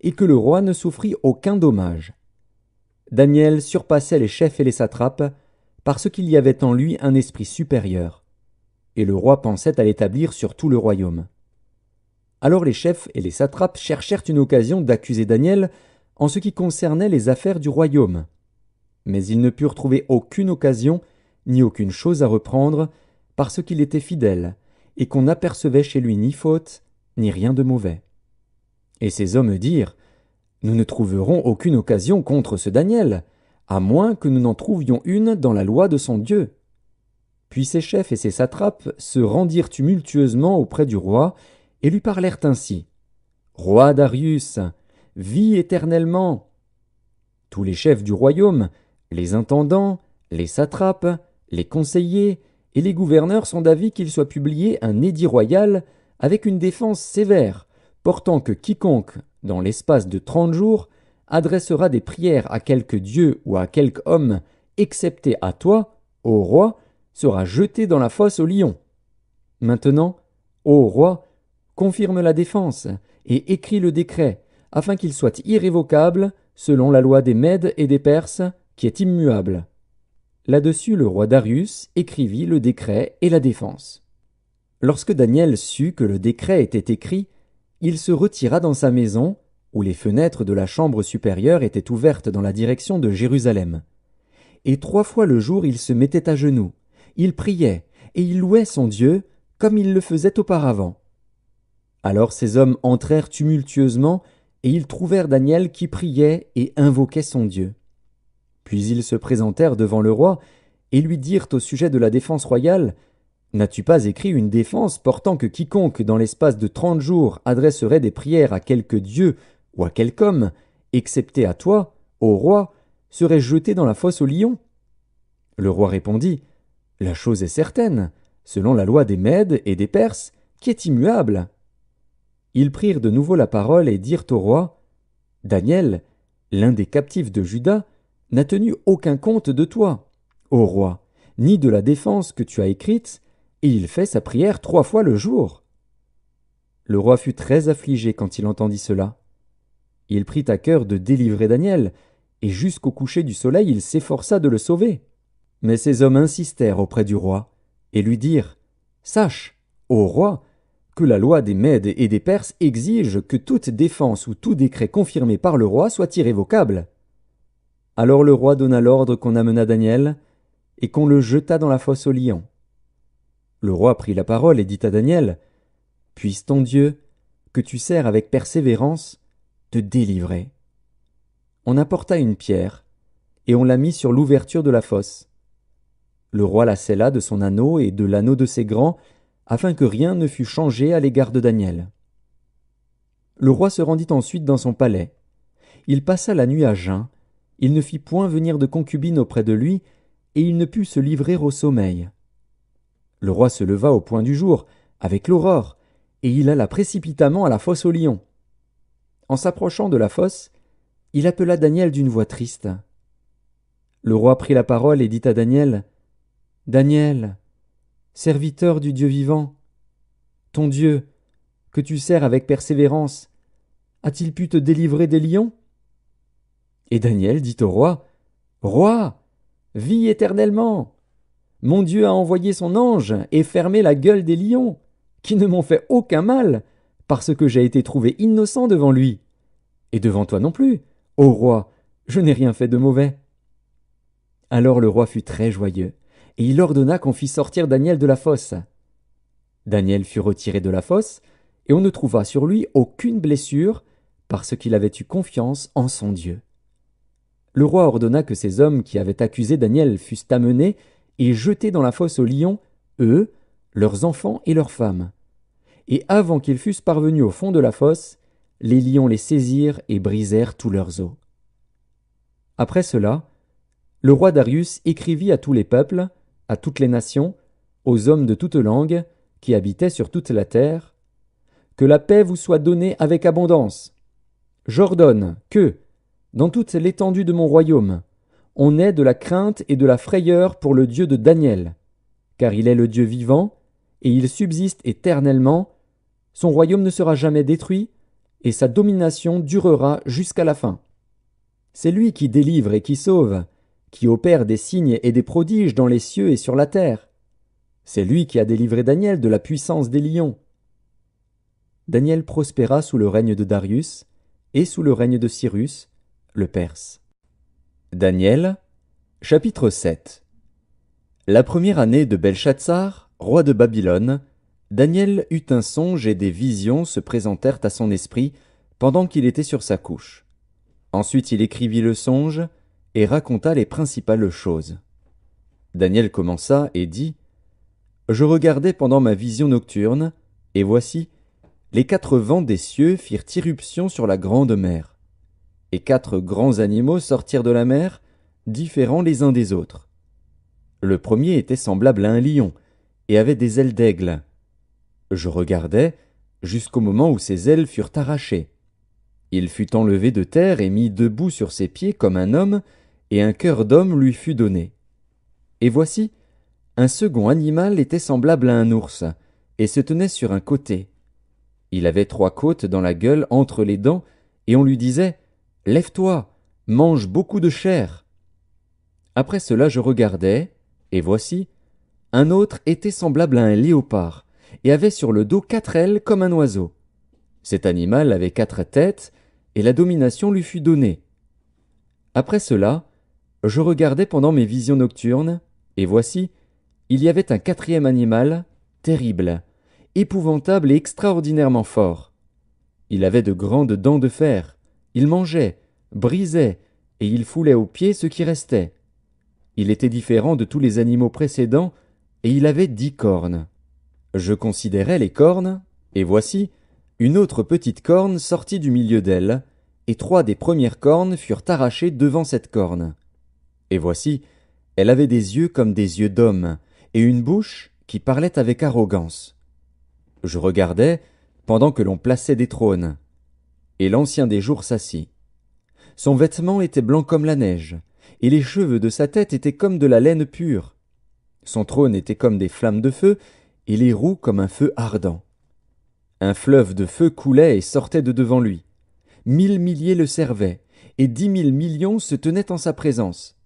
et que le roi ne souffrît aucun dommage. Daniel surpassait les chefs et les satrapes, parce qu'il y avait en lui un esprit supérieur. Et le roi pensait à l'établir sur tout le royaume. Alors les chefs et les satrapes cherchèrent une occasion d'accuser Daniel en ce qui concernait les affaires du royaume. Mais ils ne purent trouver aucune occasion, ni aucune chose à reprendre, parce qu'il était fidèle, et qu'on n'apercevait chez lui ni faute, ni rien de mauvais. Et ces hommes dirent, « Nous ne trouverons aucune occasion contre ce Daniel, à moins que nous n'en trouvions une dans la loi de son Dieu. » Puis ces chefs et ces satrapes se rendirent tumultueusement auprès du roi, et lui parlèrent ainsi. « Roi Darius, vis éternellement. » Tous les chefs du royaume, les intendants, les satrapes, les conseillers et les gouverneurs sont d'avis qu'il soit publié un édit royal avec une défense sévère, portant que quiconque, dans l'espace de 30 jours, adressera des prières à quelque dieu ou à quelque homme, excepté à toi, ô roi, sera jeté dans la fosse aux lions. Maintenant, ô roi, confirme la défense et écris le décret, afin qu'il soit irrévocable, selon la loi des Mèdes et des Perses, qui est immuable. Là-dessus, le roi Darius écrivit le décret et la défense. Lorsque Daniel sut que le décret était écrit, il se retira dans sa maison, où les fenêtres de la chambre supérieure étaient ouvertes dans la direction de Jérusalem. Et 3 fois le jour il se mettait à genoux, il priait, et il louait son Dieu, comme il le faisait auparavant. Alors ces hommes entrèrent tumultueusement, et ils trouvèrent Daniel qui priait et invoquait son Dieu. Puis ils se présentèrent devant le roi, et lui dirent au sujet de la défense royale, « N'as-tu pas écrit une défense portant que quiconque dans l'espace de 30 jours adresserait des prières à quelque dieu ou à quelque homme, excepté à toi, ô roi, serait jeté dans la fosse aux lions ?» Le roi répondit, « La chose est certaine, selon la loi des Mèdes et des Perses, qui est immuable. » Ils prirent de nouveau la parole et dirent au roi, « Daniel, l'un des captifs de Juda, n'a tenu aucun compte de toi, ô roi, ni de la défense que tu as écrite, et il fait sa prière 3 fois le jour. » Le roi fut très affligé quand il entendit cela. Il prit à cœur de délivrer Daniel, et jusqu'au coucher du soleil il s'efforça de le sauver. Mais ces hommes insistèrent auprès du roi, et lui dirent, « Sache, ô roi, que la loi des Mèdes et des Perses exige que toute défense ou tout décret confirmé par le roi soit irrévocable. » Alors le roi donna l'ordre qu'on amena Daniel, et qu'on le jeta dans la fosse aux lions. Le roi prit la parole et dit à Daniel, « Puisse ton Dieu, que tu sers avec persévérance, te délivrer. » On apporta une pierre, et on la mit sur l'ouverture de la fosse. Le roi la scella de son anneau et de l'anneau de ses grands, afin que rien ne fût changé à l'égard de Daniel. Le roi se rendit ensuite dans son palais. Il passa la nuit à jeun, il ne fit point venir de concubine auprès de lui, et il ne put se livrer au sommeil. Le roi se leva au point du jour, avec l'aurore, et il alla précipitamment à la fosse aux lions. En s'approchant de la fosse, il appela Daniel d'une voix triste. Le roi prit la parole et dit à Daniel, « Daniel, serviteur du Dieu vivant, ton Dieu, que tu sers avec persévérance, a-t-il pu te délivrer des lions ?» Et Daniel dit au roi, « Roi, vis éternellement! Mon Dieu a envoyé son ange et fermé la gueule des lions, qui ne m'ont fait aucun mal, parce que j'ai été trouvé innocent devant lui. Et devant toi non plus, ô roi, je n'ai rien fait de mauvais. » Alors le roi fut très joyeux, et il ordonna qu'on fît sortir Daniel de la fosse. Daniel fut retiré de la fosse, et on ne trouva sur lui aucune blessure, parce qu'il avait eu confiance en son Dieu. Le roi ordonna que ces hommes qui avaient accusé Daniel fussent amenés et jetés dans la fosse aux lions, eux, leurs enfants et leurs femmes. Et avant qu'ils fussent parvenus au fond de la fosse, les lions les saisirent et brisèrent tous leurs os. Après cela, le roi Darius écrivit à tous les peuples, à toutes les nations, aux hommes de toute langue, qui habitaient sur toute la terre, « Que la paix vous soit donnée avec abondance. J'ordonne que, dans toute l'étendue de mon royaume, on ait de la crainte et de la frayeur pour le Dieu de Daniel, car il est le Dieu vivant, et il subsiste éternellement, son royaume ne sera jamais détruit, et sa domination durera jusqu'à la fin. C'est lui qui délivre et qui sauve, qui opère des signes et des prodiges dans les cieux et sur la terre. C'est lui qui a délivré Daniel de la puissance des lions. » Daniel prospéra sous le règne de Darius et sous le règne de Cyrus, le Perse. Daniel, chapitre 7. La première année de Belshazzar, roi de Babylone, Daniel eut un songe et des visions se présentèrent à son esprit pendant qu'il était sur sa couche. Ensuite il écrivit le songe et raconta les principales choses. Daniel commença et dit, « Je regardais pendant ma vision nocturne, et voici, les 4 vents des cieux firent irruption sur la grande mer. Et 4 grands animaux sortirent de la mer, différents les uns des autres. Le premier était semblable à un lion, et avait des ailes d'aigle. Je regardais, jusqu'au moment où ses ailes furent arrachées. Il fut enlevé de terre et mis debout sur ses pieds comme un homme, et un cœur d'homme lui fut donné. Et voici, un second animal était semblable à un ours, et se tenait sur un côté. Il avait 3 côtes dans la gueule entre les dents, et on lui disait, « Lève-toi, mange beaucoup de chair. » Après cela je regardais, et voici, un autre était semblable à un léopard, et avait sur le dos 4 ailes comme un oiseau. Cet animal avait 4 têtes, et la domination lui fut donnée. Après cela, je regardais pendant mes visions nocturnes, et voici, il y avait un quatrième animal, terrible, épouvantable et extraordinairement fort. Il avait de grandes dents de fer, il mangeait, brisait, et il foulait aux pieds ce qui restait. Il était différent de tous les animaux précédents, et il avait 10 cornes. Je considérais les cornes, et voici, une autre petite corne sortit du milieu d'elle, et 3 des premières cornes furent arrachées devant cette corne. Et voici, elle avait des yeux comme des yeux d'homme, et une bouche qui parlait avec arrogance. Je regardais, pendant que l'on plaçait des trônes. Et l'Ancien des jours s'assit. Son vêtement était blanc comme la neige, et les cheveux de sa tête étaient comme de la laine pure. Son trône était comme des flammes de feu, et les roues comme un feu ardent. Un fleuve de feu coulait et sortait de devant lui. 1000 milliers le servaient, et 10 000 millions se tenaient en sa présence.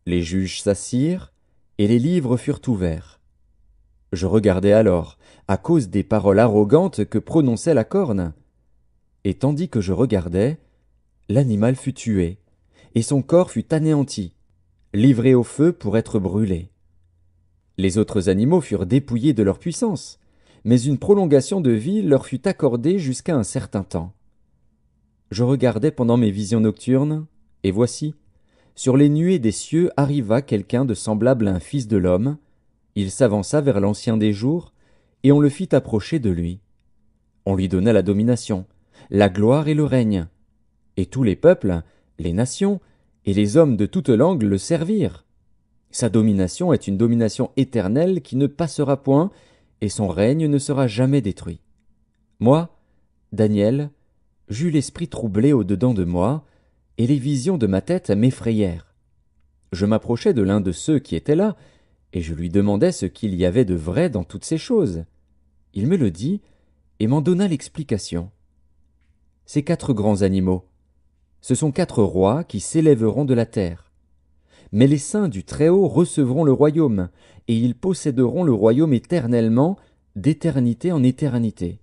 Les juges s'assirent, et les livres furent ouverts. Je regardais alors, à cause des paroles arrogantes que prononçait la corne. Et tandis que je regardais, l'animal fut tué, et son corps fut anéanti, livré au feu pour être brûlé. Les autres animaux furent dépouillés de leur puissance, mais une prolongation de vie leur fut accordée jusqu'à un certain temps. Je regardais pendant mes visions nocturnes, et voici, sur les nuées des cieux arriva quelqu'un de semblable à un fils de l'homme. Il s'avança vers l'Ancien des jours, et on le fit approcher de lui. On lui donna la domination, la gloire et le règne. Et tous les peuples, les nations, et les hommes de toute langue le servirent. Sa domination est une domination éternelle qui ne passera point, et son règne ne sera jamais détruit. Moi, Daniel, j'eus l'esprit troublé au-dedans de moi, et les visions de ma tête m'effrayèrent. Je m'approchai de l'un de ceux qui étaient là, et je lui demandai ce qu'il y avait de vrai dans toutes ces choses. Il me le dit, et m'en donna l'explication. Ces 4 grands animaux, ce sont 4 rois qui s'élèveront de la terre. Mais les saints du Très-Haut recevront le royaume, et ils posséderont le royaume éternellement, d'éternité en éternité.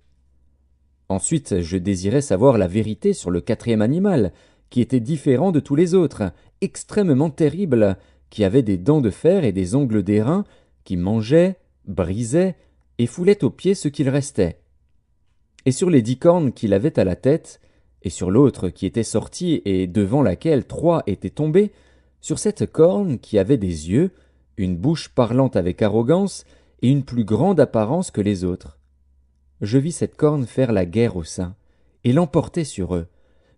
Ensuite, je désirais savoir la vérité sur le 4e animal, qui était différent de tous les autres, extrêmement terrible, qui avait des dents de fer et des ongles d'airain, qui mangeait, brisait, et foulait aux pieds ce qu'il restait. Et sur les 10 cornes qu'il avait à la tête, et sur l'autre qui était sortie et devant laquelle 3 étaient tombés, sur cette corne qui avait des yeux, une bouche parlant avec arrogance, et une plus grande apparence que les autres. Je vis cette corne faire la guerre aux saints, et l'emporter sur eux,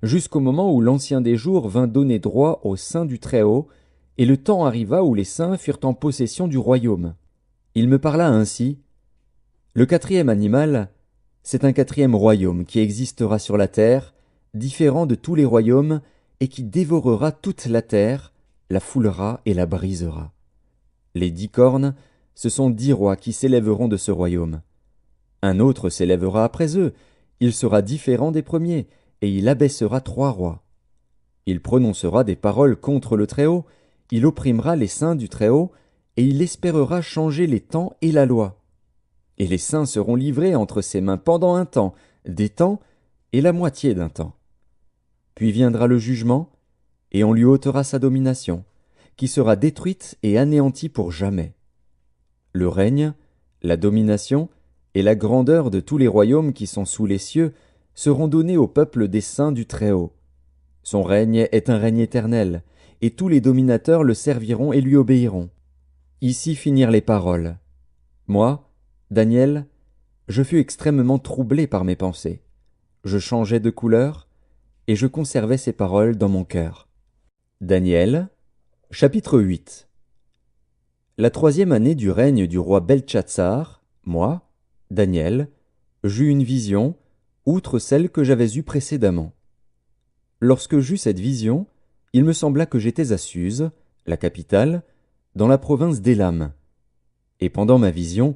jusqu'au moment où l'Ancien des jours vint donner droit aux saints du Très-Haut, et le temps arriva où les saints furent en possession du royaume. Il me parla ainsi. Le 4e animal, c'est un 4e royaume qui existera sur la terre, différent de tous les royaumes, et qui dévorera toute la terre, la foulera et la brisera. Les 10 cornes, ce sont 10 rois qui s'élèveront de ce royaume. Un autre s'élèvera après eux, il sera différent des premiers, et il abaissera 3 rois. Il prononcera des paroles contre le Très-Haut, il opprimera les saints du Très-Haut, et il espérera changer les temps et la loi. Et les saints seront livrés entre ses mains pendant un temps, des temps et la moitié d'un temps. Puis viendra le jugement, et on lui ôtera sa domination, qui sera détruite et anéantie pour jamais. Le règne, la domination et la grandeur de tous les royaumes qui sont sous les cieux seront donnés au peuple des saints du Très-Haut. Son règne est un règne éternel, et tous les dominateurs le serviront et lui obéiront. Ici finirent les paroles. Moi, Daniel, je fus extrêmement troublé par mes pensées. Je changeais de couleur, et je conservais ces paroles dans mon cœur. Daniel, chapitre 8. La 3e année du règne du roi Beltchatsar, moi, Daniel, j'eus une vision, outre celle que j'avais eue précédemment. Lorsque j'eus cette vision, il me sembla que j'étais à Suse, la capitale, dans la province d'Élam. Et pendant ma vision,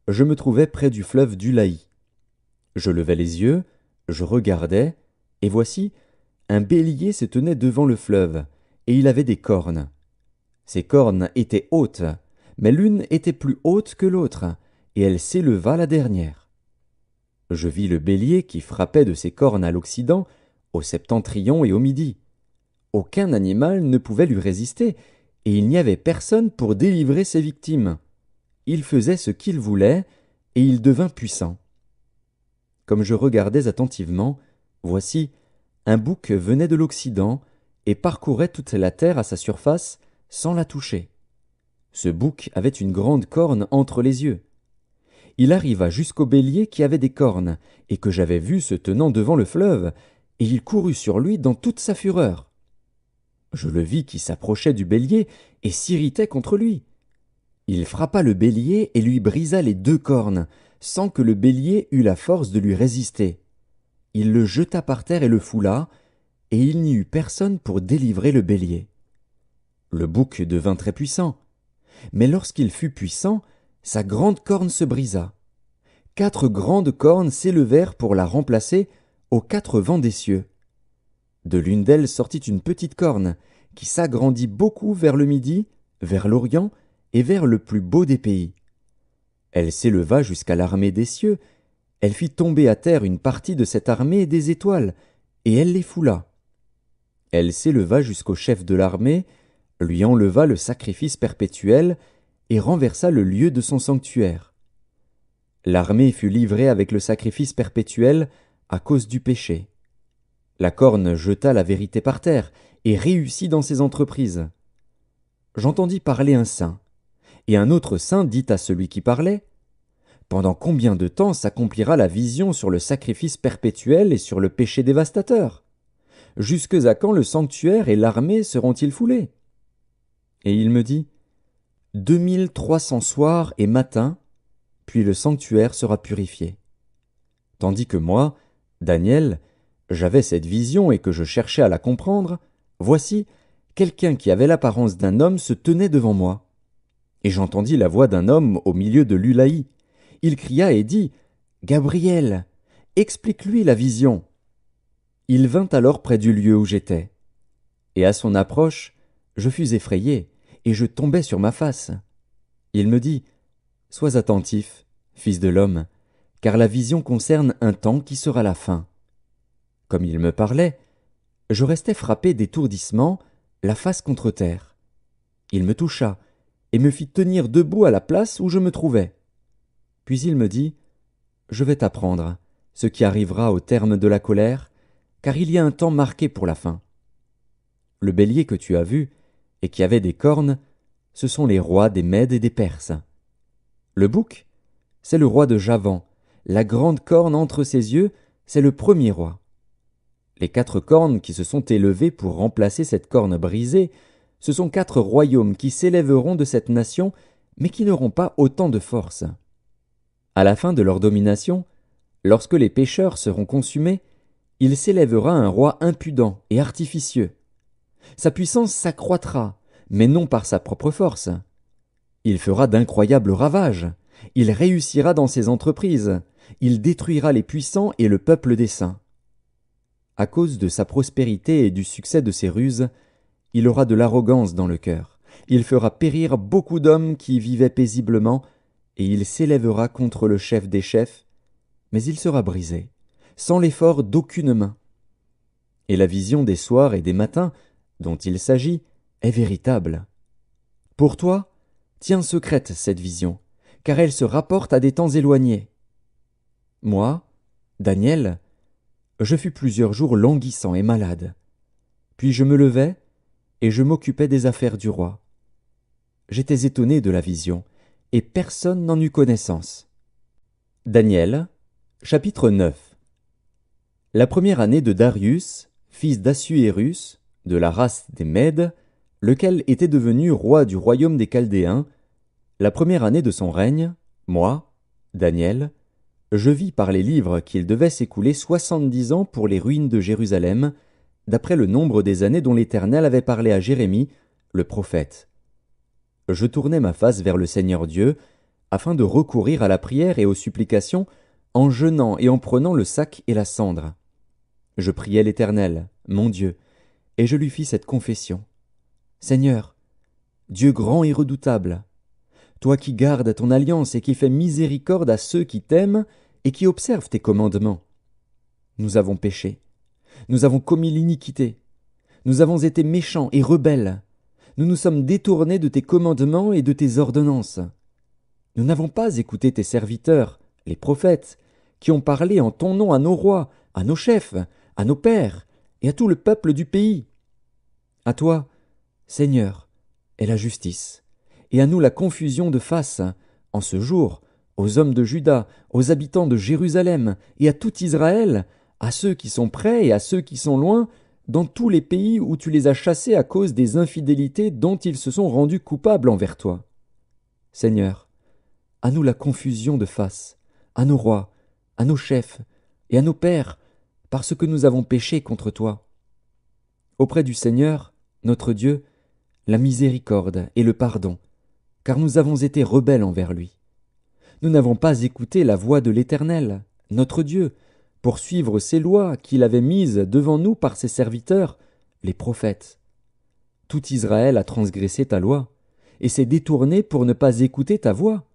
je me trouvais près du fleuve d'Ulaï. Je levai les yeux, je regardais, et voici, un bélier se tenait devant le fleuve, et il avait des cornes. Ces cornes étaient hautes, mais l'une était plus haute que l'autre, et elle s'éleva la dernière. Je vis le bélier qui frappait de ses cornes à l'Occident, au septentrion et au midi. Aucun animal ne pouvait lui résister, et il n'y avait personne pour délivrer ses victimes. Il faisait ce qu'il voulait, et il devint puissant. Comme je regardais attentivement, voici, un bouc venait de l'Occident, et parcourait toute la terre à sa surface, sans la toucher. Ce bouc avait une grande corne entre les yeux. Il arriva jusqu'au bélier qui avait des cornes, et que j'avais vu se tenant devant le fleuve, et il courut sur lui dans toute sa fureur. Je le vis qui s'approchait du bélier et s'irritait contre lui. Il frappa le bélier et lui brisa les 2 cornes, sans que le bélier eût la force de lui résister. Il le jeta par terre et le foula, et il n'y eut personne pour délivrer le bélier. Le bouc devint très puissant, mais lorsqu'il fut puissant, sa grande corne se brisa. 4 grandes cornes s'élevèrent pour la remplacer aux 4 vents des cieux. De l'une d'elles sortit une petite corne, qui s'agrandit beaucoup vers le midi, vers l'Orient et vers le plus beau des pays. Elle s'éleva jusqu'à l'armée des cieux, elle fit tomber à terre une partie de cette armée des étoiles, et elle les foula. Elle s'éleva jusqu'au chef de l'armée, lui enleva le sacrifice perpétuel, et renversa le lieu de son sanctuaire. L'armée fut livrée avec le sacrifice perpétuel à cause du péché. La corne jeta la vérité par terre et réussit dans ses entreprises. J'entendis parler un saint, et un autre saint dit à celui qui parlait, « Pendant combien de temps s'accomplira la vision sur le sacrifice perpétuel et sur le péché dévastateur? Jusque à quand le sanctuaire et l'armée seront-ils foulés ?» Et il me dit, 2300 soirs et matins, puis le sanctuaire sera purifié. Tandis que moi, Daniel, j'avais cette vision et que je cherchais à la comprendre, voici, quelqu'un qui avait l'apparence d'un homme se tenait devant moi. Et j'entendis la voix d'un homme au milieu de l'Ulaï. Il cria et dit, « Gabriel, explique-lui la vision. » Il vint alors près du lieu où j'étais. Et à son approche, je fus effrayé, et je tombai sur ma face. Il me dit, « Sois attentif, fils de l'homme, car la vision concerne un temps qui sera la fin. » Comme il me parlait, je restais frappé d'étourdissement, la face contre terre. Il me toucha, et me fit tenir debout à la place où je me trouvais. Puis il me dit, « Je vais t'apprendre ce qui arrivera au terme de la colère, car il y a un temps marqué pour la fin. Le bélier que tu as vu, et qui avait des cornes, ce sont les rois des Mèdes et des Perses. Le bouc, c'est le roi de Javan, la grande corne entre ses yeux, c'est le premier roi. Les 4 cornes qui se sont élevées pour remplacer cette corne brisée, ce sont 4 royaumes qui s'élèveront de cette nation, mais qui n'auront pas autant de force. À la fin de leur domination, lorsque les pécheurs seront consumés, il s'élèvera un roi impudent et artificieux. Sa puissance s'accroîtra, mais non par sa propre force. Il fera d'incroyables ravages, il réussira dans ses entreprises, il détruira les puissants et le peuple des saints. À cause de sa prospérité et du succès de ses ruses, il aura de l'arrogance dans le cœur. Il fera périr beaucoup d'hommes qui vivaient paisiblement, et il s'élèvera contre le chef des chefs, mais il sera brisé, sans l'effort d'aucune main. Et la vision des soirs et des matins, dont il s'agit, est véritable. Pour toi, tiens secrète cette vision, car elle se rapporte à des temps éloignés. Moi, Daniel, je fus plusieurs jours languissant et malade. Puis je me levai, et je m'occupais des affaires du roi. J'étais étonné de la vision, et personne n'en eut connaissance. Daniel, chapitre 9. La première année de Darius, fils d'Assuérus, de la race des Mèdes, lequel était devenu roi du royaume des Chaldéens, la première année de son règne, moi, Daniel, je vis par les livres qu'il devait s'écouler 70 ans pour les ruines de Jérusalem, d'après le nombre des années dont l'Éternel avait parlé à Jérémie, le prophète. Je tournai ma face vers le Seigneur Dieu, afin de recourir à la prière et aux supplications, en jeûnant et en prenant le sac et la cendre. Je priai l'Éternel, mon Dieu, et je lui fis cette confession. Seigneur, Dieu grand et redoutable, toi qui gardes ton alliance et qui fais miséricorde à ceux qui t'aiment et qui observent tes commandements. Nous avons péché. Nous avons commis l'iniquité. Nous avons été méchants et rebelles. Nous nous sommes détournés de tes commandements et de tes ordonnances. Nous n'avons pas écouté tes serviteurs, les prophètes, qui ont parlé en ton nom à nos rois, à nos chefs, à nos pères et à tout le peuple du pays. À toi, Seigneur, est la justice, et à nous la confusion de face, en ce jour, aux hommes de Juda, aux habitants de Jérusalem, et à tout Israël, à ceux qui sont près et à ceux qui sont loin, dans tous les pays où tu les as chassés à cause des infidélités dont ils se sont rendus coupables envers toi. Seigneur, à nous la confusion de face, à nos rois, à nos chefs et à nos pères, parce que nous avons péché contre toi. Auprès du Seigneur, notre Dieu, la miséricorde et le pardon, car nous avons été rebelles envers lui. Nous n'avons pas écouté la voix de l'Éternel, notre Dieu, pour suivre ses lois qu'il avait mises devant nous par ses serviteurs, les prophètes. Tout Israël a transgressé ta loi, et s'est détourné pour ne pas écouter ta voix.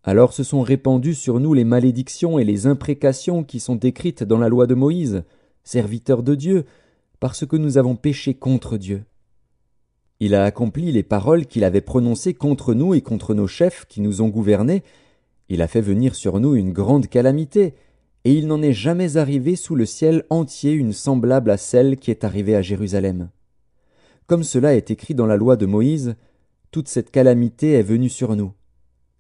Alors se sont répandues sur nous les malédictions et les imprécations qui sont écrites dans la loi de Moïse, serviteur de Dieu, parce que nous avons péché contre Dieu. Il a accompli les paroles qu'il avait prononcées contre nous et contre nos chefs qui nous ont gouvernés. Il a fait venir sur nous une grande calamité, et il n'en est jamais arrivé sous le ciel entier une semblable à celle qui est arrivée à Jérusalem. Comme cela est écrit dans la loi de Moïse, toute cette calamité est venue sur nous,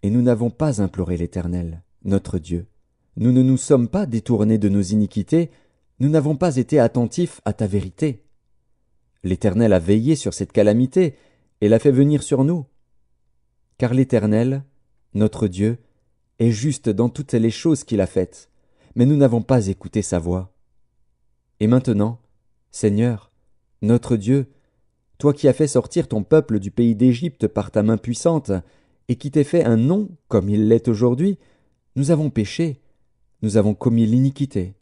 et nous n'avons pas imploré l'Éternel, notre Dieu. Nous ne nous sommes pas détournés de nos iniquités, nous n'avons pas été attentifs à ta vérité. L'Éternel a veillé sur cette calamité et l'a fait venir sur nous. Car l'Éternel, notre Dieu, est juste dans toutes les choses qu'il a faites, mais nous n'avons pas écouté sa voix. Et maintenant, Seigneur, notre Dieu, toi qui as fait sortir ton peuple du pays d'Égypte par ta main puissante, et qui t'es fait un nom comme il l'est aujourd'hui, nous avons péché, nous avons commis l'iniquité.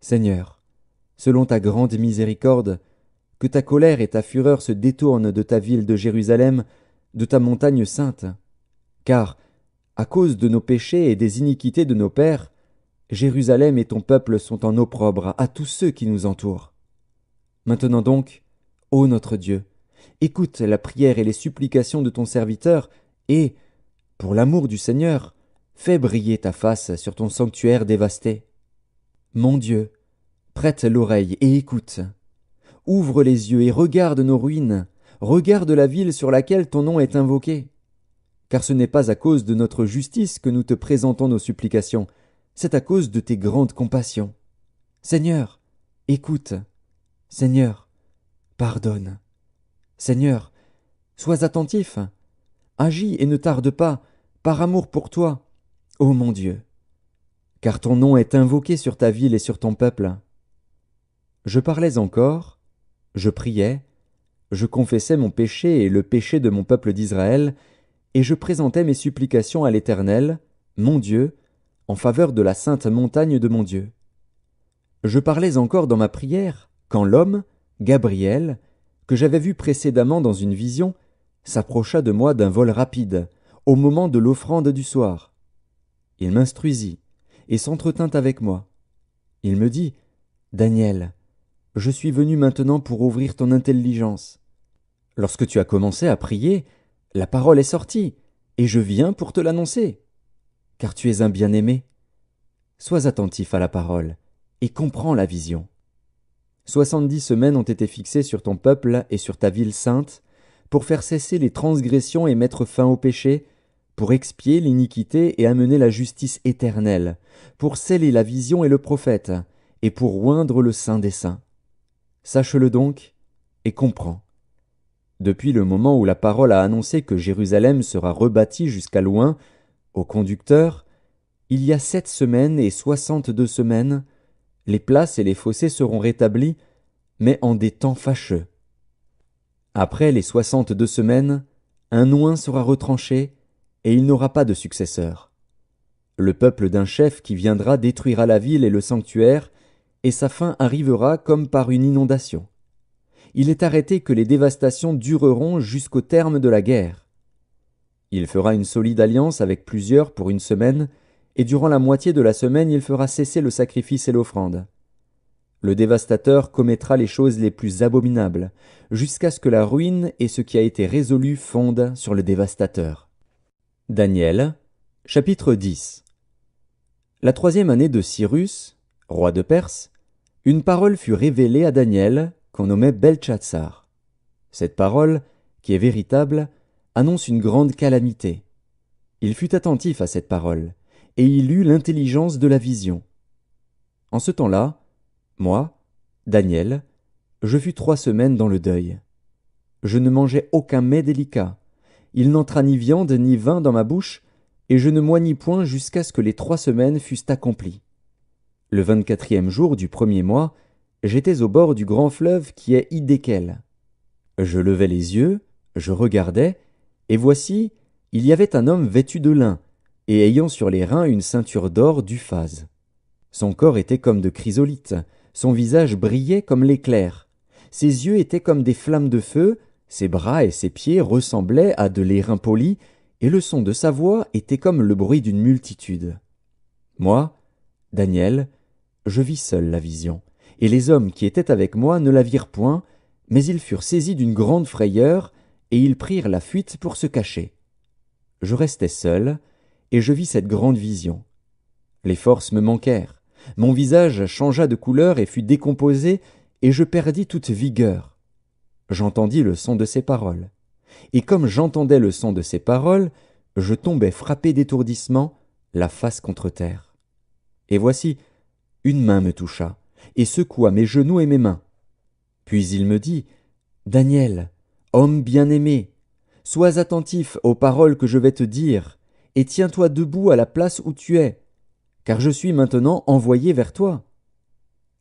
Seigneur, selon ta grande miséricorde, que ta colère et ta fureur se détournent de ta ville de Jérusalem, de ta montagne sainte. Car, à cause de nos péchés et des iniquités de nos pères, Jérusalem et ton peuple sont en opprobre à tous ceux qui nous entourent. Maintenant donc, ô notre Dieu, écoute la prière et les supplications de ton serviteur, et, pour l'amour du Seigneur, fais briller ta face sur ton sanctuaire dévasté. Mon Dieu, prête l'oreille et écoute. Ouvre les yeux et regarde nos ruines, regarde la ville sur laquelle ton nom est invoqué. Car ce n'est pas à cause de notre justice que nous te présentons nos supplications, c'est à cause de tes grandes compassions. Seigneur, écoute. Seigneur, pardonne. Seigneur, sois attentif. Agis et ne tarde pas, par amour pour toi, ô mon Dieu. Car ton nom est invoqué sur ta ville et sur ton peuple. Je parlais encore, je priais, je confessais mon péché et le péché de mon peuple d'Israël, et je présentais mes supplications à l'Éternel, mon Dieu, en faveur de la sainte montagne de mon Dieu. Je parlais encore dans ma prière, quand l'homme, Gabriel, que j'avais vu précédemment dans une vision, s'approcha de moi d'un vol rapide, au moment de l'offrande du soir. Il m'instruisit, et s'entretint avec moi. Il me dit, « Daniel, je suis venu maintenant pour ouvrir ton intelligence. Lorsque tu as commencé à prier, la parole est sortie, et je viens pour te l'annoncer. Car tu es un bien-aimé. Sois attentif à la parole, et comprends la vision. 70 semaines ont été fixées sur ton peuple et sur ta ville sainte, pour faire cesser les transgressions et mettre fin au péché, pour expier l'iniquité et amener la justice éternelle, pour sceller la vision et le prophète, et pour oindre le Saint des saints. Sache-le donc, et comprends. Depuis le moment où la parole a annoncé que Jérusalem sera rebâtie jusqu'à loin, au conducteur, il y a 7 semaines et 62 semaines, les places et les fossés seront rétablis, mais en des temps fâcheux. Après les 62 semaines, un oint sera retranché, et il n'aura pas de successeur. Le peuple d'un chef qui viendra détruira la ville et le sanctuaire, et sa fin arrivera comme par une inondation. Il est arrêté que les dévastations dureront jusqu'au terme de la guerre. Il fera une solide alliance avec plusieurs pour une semaine, et durant la moitié de la semaine il fera cesser le sacrifice et l'offrande. Le dévastateur commettra les choses les plus abominables, jusqu'à ce que la ruine et ce qui a été résolu fondent sur le dévastateur. Daniel, chapitre 10. La 3e année de Cyrus, roi de Perse, une parole fut révélée à Daniel, qu'on nommait Beltchatsar. Cette parole, qui est véritable, annonce une grande calamité. Il fut attentif à cette parole, et il eut l'intelligence de la vision. En ce temps-là, moi, Daniel, je fus 3 semaines dans le deuil. Je ne mangeai aucun mets délicat. Il n'entra ni viande ni vin dans ma bouche, et je ne moignis point jusqu'à ce que les 3 semaines fussent accomplies. Le 24e jour du 1er mois, j'étais au bord du grand fleuve qui est Hidékel. Je levai les yeux, je regardai, et voici, il y avait un homme vêtu de lin, et ayant sur les reins une ceinture d'or d'Uphaz. Son corps était comme de chrysolite, son visage brillait comme l'éclair. Ses yeux étaient comme des flammes de feu, ses bras et ses pieds ressemblaient à de l'airain poli, et le son de sa voix était comme le bruit d'une multitude. Moi, Daniel, je vis seul la vision, et les hommes qui étaient avec moi ne la virent point, mais ils furent saisis d'une grande frayeur, et ils prirent la fuite pour se cacher. Je restai seul, et je vis cette grande vision. Les forces me manquèrent. Mon visage changea de couleur et fut décomposé, et je perdis toute vigueur. J'entendis le son de ses paroles. Et comme j'entendais le son de ses paroles, je tombai frappé d'étourdissement, la face contre terre. Et voici, une main me toucha, et secoua mes genoux et mes mains. Puis il me dit, « Daniel, homme bien-aimé, sois attentif aux paroles que je vais te dire, et tiens-toi debout à la place où tu es, car je suis maintenant envoyé vers toi. »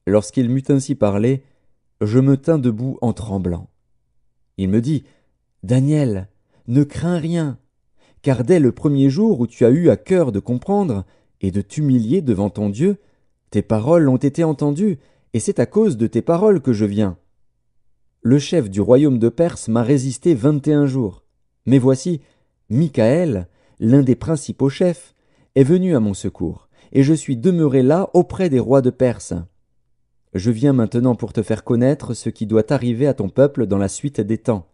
Lorsqu'il m'eut ainsi parlé, je me tins debout en tremblant. Il me dit, « Daniel, ne crains rien, car dès le 1er jour où tu as eu à cœur de comprendre et de t'humilier devant ton Dieu, tes paroles ont été entendues, et c'est à cause de tes paroles que je viens. Le chef du royaume de Perse m'a résisté 21 jours, mais voici, Michaël, l'un des principaux chefs, est venu à mon secours, et je suis demeuré là auprès des rois de Perse. Je viens maintenant pour te faire connaître ce qui doit arriver à ton peuple dans la suite des temps,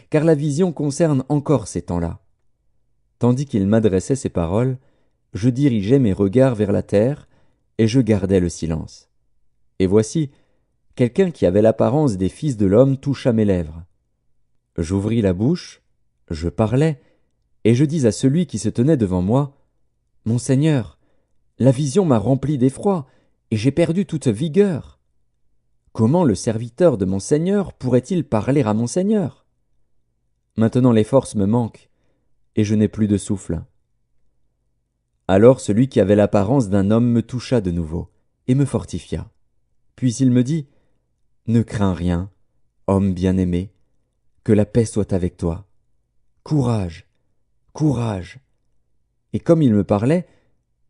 car la vision concerne encore ces temps-là. » Tandis qu'il m'adressait ces paroles, je dirigeais mes regards vers la terre, et je gardais le silence. Et voici, quelqu'un qui avait l'apparence des fils de l'homme toucha mes lèvres. J'ouvris la bouche, je parlais, et je dis à celui qui se tenait devant moi, « Mon Seigneur, la vision m'a rempli d'effroi, et j'ai perdu toute vigueur. Comment le serviteur de mon Seigneur pourrait-il parler à mon Seigneur? Maintenant les forces me manquent, et je n'ai plus de souffle. » Alors celui qui avait l'apparence d'un homme me toucha de nouveau, et me fortifia. Puis il me dit, « Ne crains rien, homme bien-aimé, que la paix soit avec toi. Courage, courage. » Et comme il me parlait,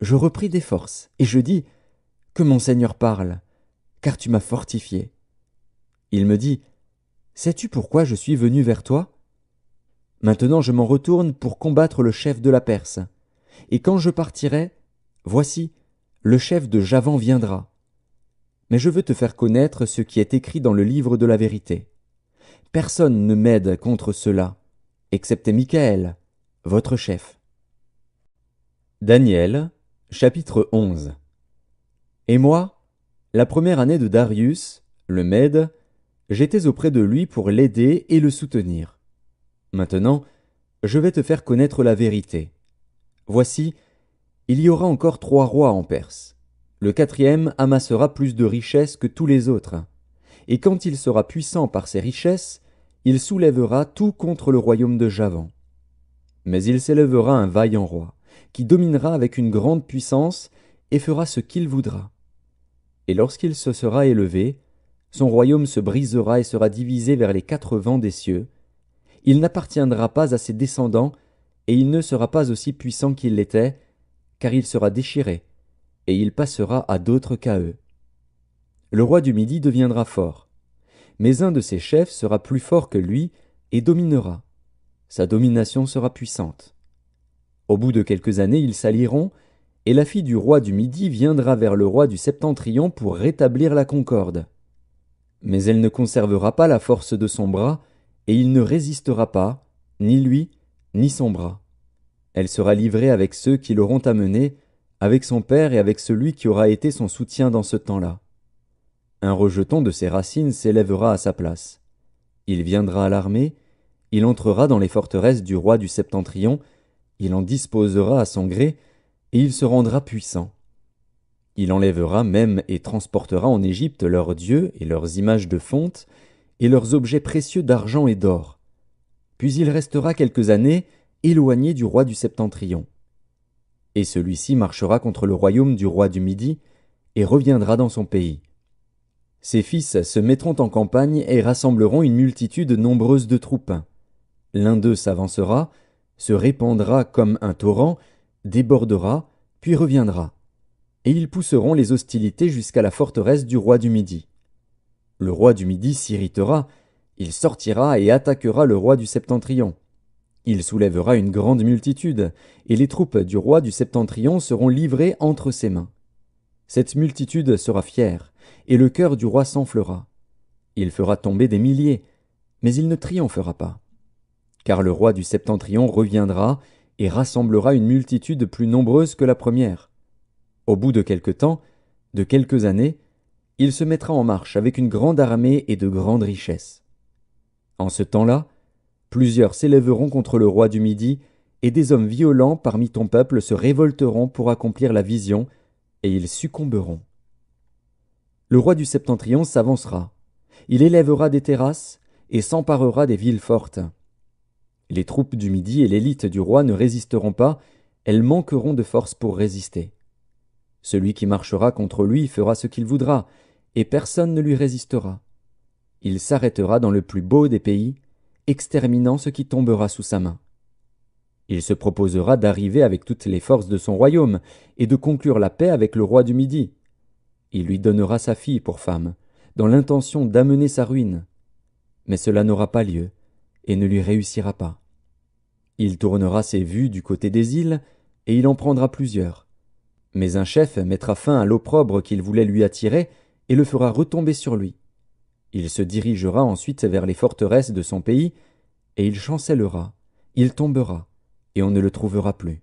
je repris des forces, et je dis, « Que mon Seigneur parle, car tu m'as fortifié. » Il me dit, « Sais-tu pourquoi je suis venu vers toi? Maintenant je m'en retourne pour combattre le chef de la Perse. Et quand je partirai, voici, le chef de Javan viendra. Mais je veux te faire connaître ce qui est écrit dans le livre de la vérité. Personne ne m'aide contre cela, excepté Michaël, votre chef. » Daniel, chapitre 11. Et moi, la 1re année de Darius, le Mède, j'étais auprès de lui pour l'aider et le soutenir. Maintenant, je vais te faire connaître la vérité. Voici, il y aura encore 3 rois en Perse. Le 4e amassera plus de richesses que tous les autres. Et quand il sera puissant par ses richesses, il soulèvera tout contre le royaume de Javan. Mais il s'élèvera un vaillant roi, qui dominera avec une grande puissance et fera ce qu'il voudra. Et lorsqu'il se sera élevé, son royaume se brisera et sera divisé vers les 4 vents des cieux. Il n'appartiendra pas à ses descendants, et il ne sera pas aussi puissant qu'il l'était, car il sera déchiré, et il passera à d'autres qu'à eux. Le roi du Midi deviendra fort, mais un de ses chefs sera plus fort que lui et dominera. Sa domination sera puissante. Au bout de quelques années, ils s'allieront, et la fille du roi du Midi viendra vers le roi du Septentrion pour rétablir la concorde. Mais elle ne conservera pas la force de son bras, et il ne résistera pas, ni lui, ni son bras. Elle sera livrée avec ceux qui l'auront amenée, avec son père et avec celui qui aura été son soutien dans ce temps-là. Un rejeton de ses racines s'élèvera à sa place. Il viendra à l'armée, il entrera dans les forteresses du roi du Septentrion, il en disposera à son gré, et il se rendra puissant. Il enlèvera même et transportera en Égypte leurs dieux et leurs images de fonte, et leurs objets précieux d'argent et d'or. Puis il restera quelques années éloigné du roi du Septentrion. Et celui-ci marchera contre le royaume du roi du Midi, et reviendra dans son pays. Ses fils se mettront en campagne et rassembleront une multitude nombreuse de troupes. L'un d'eux s'avancera, se répandra comme un torrent, débordera, puis reviendra. Et ils pousseront les hostilités jusqu'à la forteresse du roi du Midi. Le roi du Midi s'irritera, il sortira et attaquera le roi du Septentrion. Il soulèvera une grande multitude, et les troupes du roi du Septentrion seront livrées entre ses mains. Cette multitude sera fière, et le cœur du roi s'enflera. Il fera tomber des milliers, mais il ne triomphera pas. Car le roi du Septentrion reviendra et rassemblera une multitude plus nombreuse que la première. Au bout de quelque temps, de quelques années, il se mettra en marche avec une grande armée et de grandes richesses. En ce temps-là, plusieurs s'élèveront contre le roi du Midi, et des hommes violents parmi ton peuple se révolteront pour accomplir la vision, et ils succomberont. Le roi du Septentrion s'avancera, il élèvera des terrasses, et s'emparera des villes fortes. Les troupes du Midi et l'élite du roi ne résisteront pas, elles manqueront de force pour résister. Celui qui marchera contre lui fera ce qu'il voudra, et personne ne lui résistera. Il s'arrêtera dans le plus beau des pays, exterminant ce qui tombera sous sa main. Il se proposera d'arriver avec toutes les forces de son royaume, et de conclure la paix avec le roi du Midi. Il lui donnera sa fille pour femme, dans l'intention d'amener sa ruine. Mais cela n'aura pas lieu, et ne lui réussira pas. Il tournera ses vues du côté des îles, et il en prendra plusieurs. Mais un chef mettra fin à l'opprobre qu'il voulait lui attirer, et le fera retomber sur lui. Il se dirigera ensuite vers les forteresses de son pays, et il chancellera, il tombera, et on ne le trouvera plus.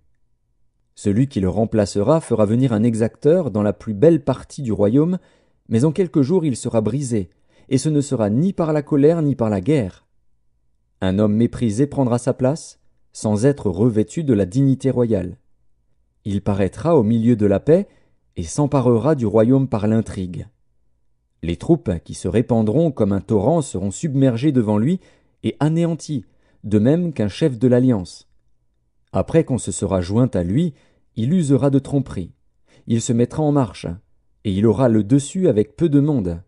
Celui qui le remplacera fera venir un exacteur dans la plus belle partie du royaume, mais en quelques jours il sera brisé, et ce ne sera ni par la colère ni par la guerre. Un homme méprisé prendra sa place, sans être revêtu de la dignité royale. Il paraîtra au milieu de la paix, et s'emparera du royaume par l'intrigue. Les troupes qui se répandront comme un torrent seront submergées devant lui et anéanties, de même qu'un chef de l'alliance. Après qu'on se sera joint à lui, il usera de tromperie. Il se mettra en marche, et il aura le dessus avec peu de monde.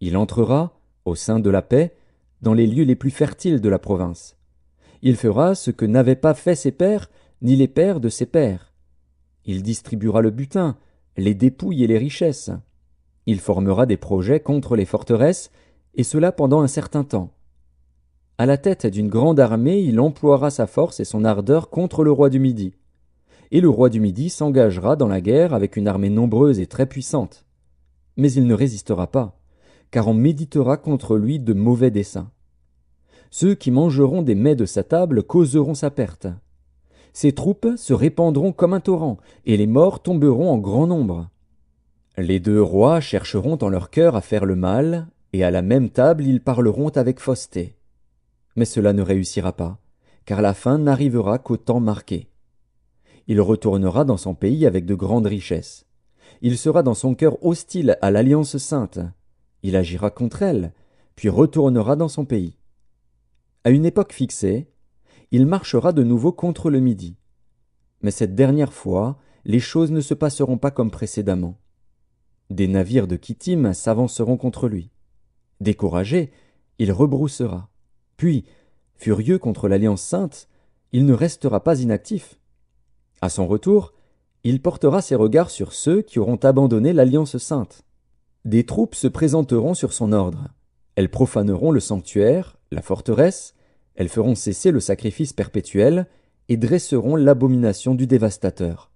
Il entrera, au sein de la paix, dans les lieux les plus fertiles de la province. Il fera ce que n'avaient pas fait ses pères, ni les pères de ses pères. Il distribuera le butin, les dépouilles et les richesses. Il formera des projets contre les forteresses, et cela pendant un certain temps. À la tête d'une grande armée, il emploiera sa force et son ardeur contre le roi du Midi. Et le roi du Midi s'engagera dans la guerre avec une armée nombreuse et très puissante. Mais il ne résistera pas, car on méditera contre lui de mauvais desseins. Ceux qui mangeront des mets de sa table causeront sa perte. Ses troupes se répandront comme un torrent, et les morts tomberont en grand nombre. Les deux rois chercheront en leur cœur à faire le mal, et à la même table ils parleront avec fausseté. Mais cela ne réussira pas, car la fin n'arrivera qu'au temps marqué. Il retournera dans son pays avec de grandes richesses. Il sera dans son cœur hostile à l'Alliance sainte. Il agira contre elle, puis retournera dans son pays. À une époque fixée, il marchera de nouveau contre le Midi. Mais cette dernière fois, les choses ne se passeront pas comme précédemment. Des navires de Kittim s'avanceront contre lui. Découragé, il rebroussera. Puis, furieux contre l'Alliance sainte, il ne restera pas inactif. À son retour, il portera ses regards sur ceux qui auront abandonné l'Alliance sainte. Des troupes se présenteront sur son ordre. Elles profaneront le sanctuaire, la forteresse, elles feront cesser le sacrifice perpétuel et dresseront l'abomination du dévastateur.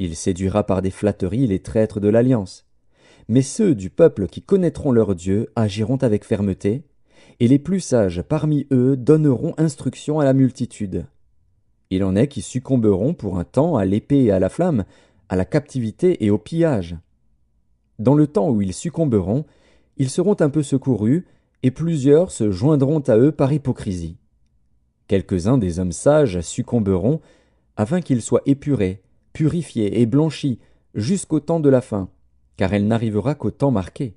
Il séduira par des flatteries les traîtres de l'alliance. Mais ceux du peuple qui connaîtront leur Dieu agiront avec fermeté, et les plus sages parmi eux donneront instruction à la multitude. Il en est qui succomberont pour un temps à l'épée et à la flamme, à la captivité et au pillage. Dans le temps où ils succomberont, ils seront un peu secourus, et plusieurs se joindront à eux par hypocrisie. Quelques-uns des hommes sages succomberont, afin qu'ils soient épurés, purifiés et blanchis, jusqu'au temps de la fin, car elle n'arrivera qu'au temps marqué.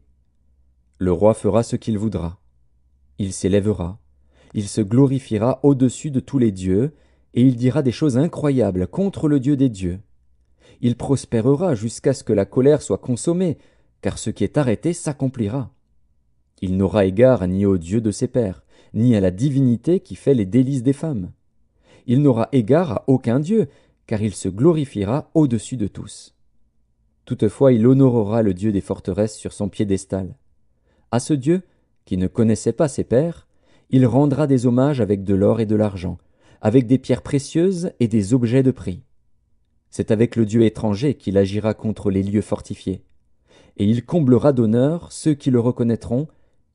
Le roi fera ce qu'il voudra. Il s'élèvera, il se glorifiera au-dessus de tous les dieux, et il dira des choses incroyables contre le Dieu des dieux. Il prospérera jusqu'à ce que la colère soit consommée, car ce qui est arrêté s'accomplira. Il n'aura égard ni au Dieu de ses pères, ni à la divinité qui fait les délices des femmes. Il n'aura égard à aucun Dieu, car il se glorifiera au-dessus de tous. Toutefois il honorera le Dieu des forteresses sur son piédestal. À ce Dieu, qui ne connaissait pas ses pères, il rendra des hommages avec de l'or et de l'argent, avec des pierres précieuses et des objets de prix. C'est avec le Dieu étranger qu'il agira contre les lieux fortifiés. Et il comblera d'honneur ceux qui le reconnaîtront,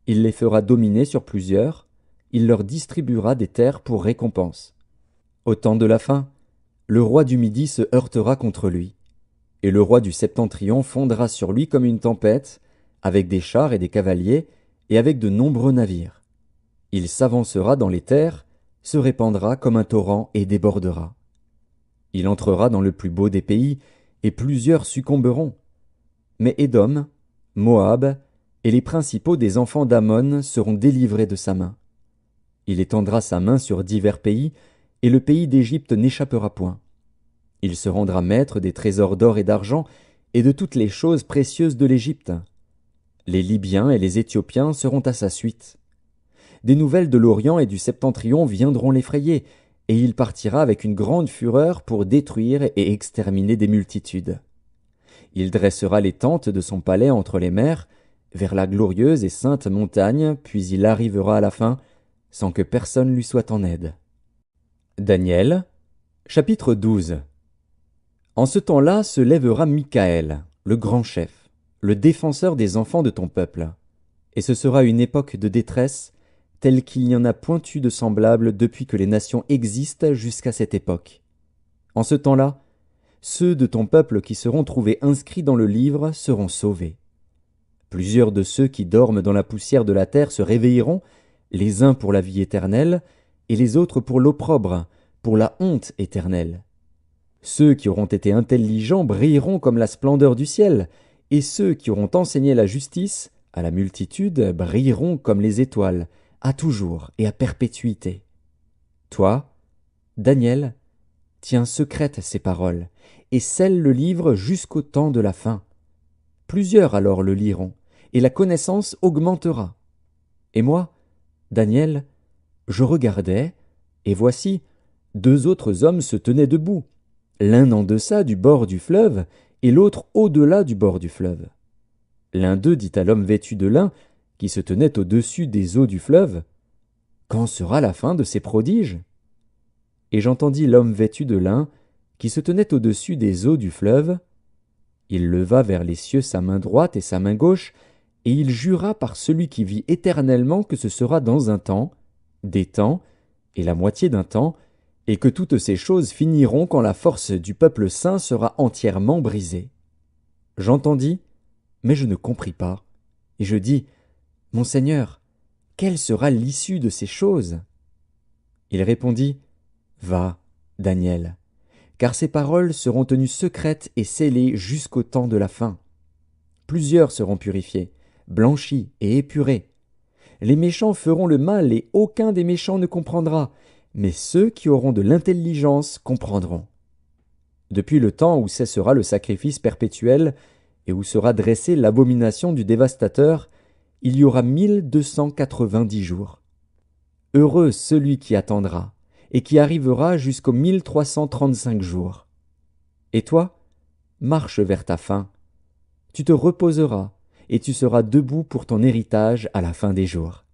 il les fera dominer sur plusieurs, il leur distribuera des terres pour récompense. Au temps de la fin, le roi du Midi se heurtera contre lui, et le roi du Septentrion fondera sur lui comme une tempête, avec des chars et des cavaliers, et avec de nombreux navires. Il s'avancera dans les terres, se répandra comme un torrent et débordera. Il entrera dans le plus beau des pays, et plusieurs succomberont. Mais Édom, Moab, et les principaux des enfants d'Ammon seront délivrés de sa main. Il étendra sa main sur divers pays, et le pays d'Égypte n'échappera point. Il se rendra maître des trésors d'or et d'argent, et de toutes les choses précieuses de l'Égypte. Les Libyens et les Éthiopiens seront à sa suite. Des nouvelles de l'Orient et du Septentrion viendront l'effrayer, et il partira avec une grande fureur pour détruire et exterminer des multitudes. Il dressera les tentes de son palais entre les mers, vers la glorieuse et sainte montagne, puis il arrivera à la fin, sans que personne lui soit en aide. Daniel, chapitre 12. En ce temps-là se lèvera Michaël, le grand chef, le défenseur des enfants de ton peuple. Et ce sera une époque de détresse, telle qu'il n'y en a point eu de semblable depuis que les nations existent jusqu'à cette époque. En ce temps-là, ceux de ton peuple qui seront trouvés inscrits dans le livre seront sauvés. Plusieurs de ceux qui dorment dans la poussière de la terre se réveilleront, les uns pour la vie éternelle, et les autres pour l'opprobre, pour la honte éternelle. Ceux qui auront été intelligents brilleront comme la splendeur du ciel, et ceux qui auront enseigné la justice à la multitude brilleront comme les étoiles, à toujours et à perpétuité. Toi, Daniel, tiens secrètes ces paroles, et scelle le livre jusqu'au temps de la fin. Plusieurs alors le liront, et la connaissance augmentera. Et moi, Daniel, je regardais, et voici, deux autres hommes se tenaient debout, l'un en deçà du bord du fleuve, et l'autre au-delà du bord du fleuve. L'un d'eux dit à l'homme vêtu de lin, qui se tenait au-dessus des eaux du fleuve, « Quand sera la fin de ces prodiges ?» Et j'entendis l'homme vêtu de lin, qui se tenait au-dessus des eaux du fleuve. Il leva vers les cieux sa main droite et sa main gauche, et il jura par celui qui vit éternellement que ce sera dans un temps, des temps, et la moitié d'un temps, et que toutes ces choses finiront quand la force du peuple saint sera entièrement brisée. J'entendis, mais je ne compris pas, et je dis, « Mon Seigneur, quelle sera l'issue de ces choses ?» Il répondit, « Va, Daniel, car ces paroles seront tenues secrètes et scellées jusqu'au temps de la fin. Plusieurs seront purifiés, blanchis et épurés. Les méchants feront le mal et aucun des méchants ne comprendra, mais ceux qui auront de l'intelligence comprendront. Depuis le temps où cessera le sacrifice perpétuel et où sera dressée l'abomination du dévastateur, il y aura 1290 jours. Heureux celui qui attendra, et qui arrivera jusqu'aux 1335 jours. Et toi, marche vers ta fin. Tu te reposeras, et tu seras debout pour ton héritage à la fin des jours.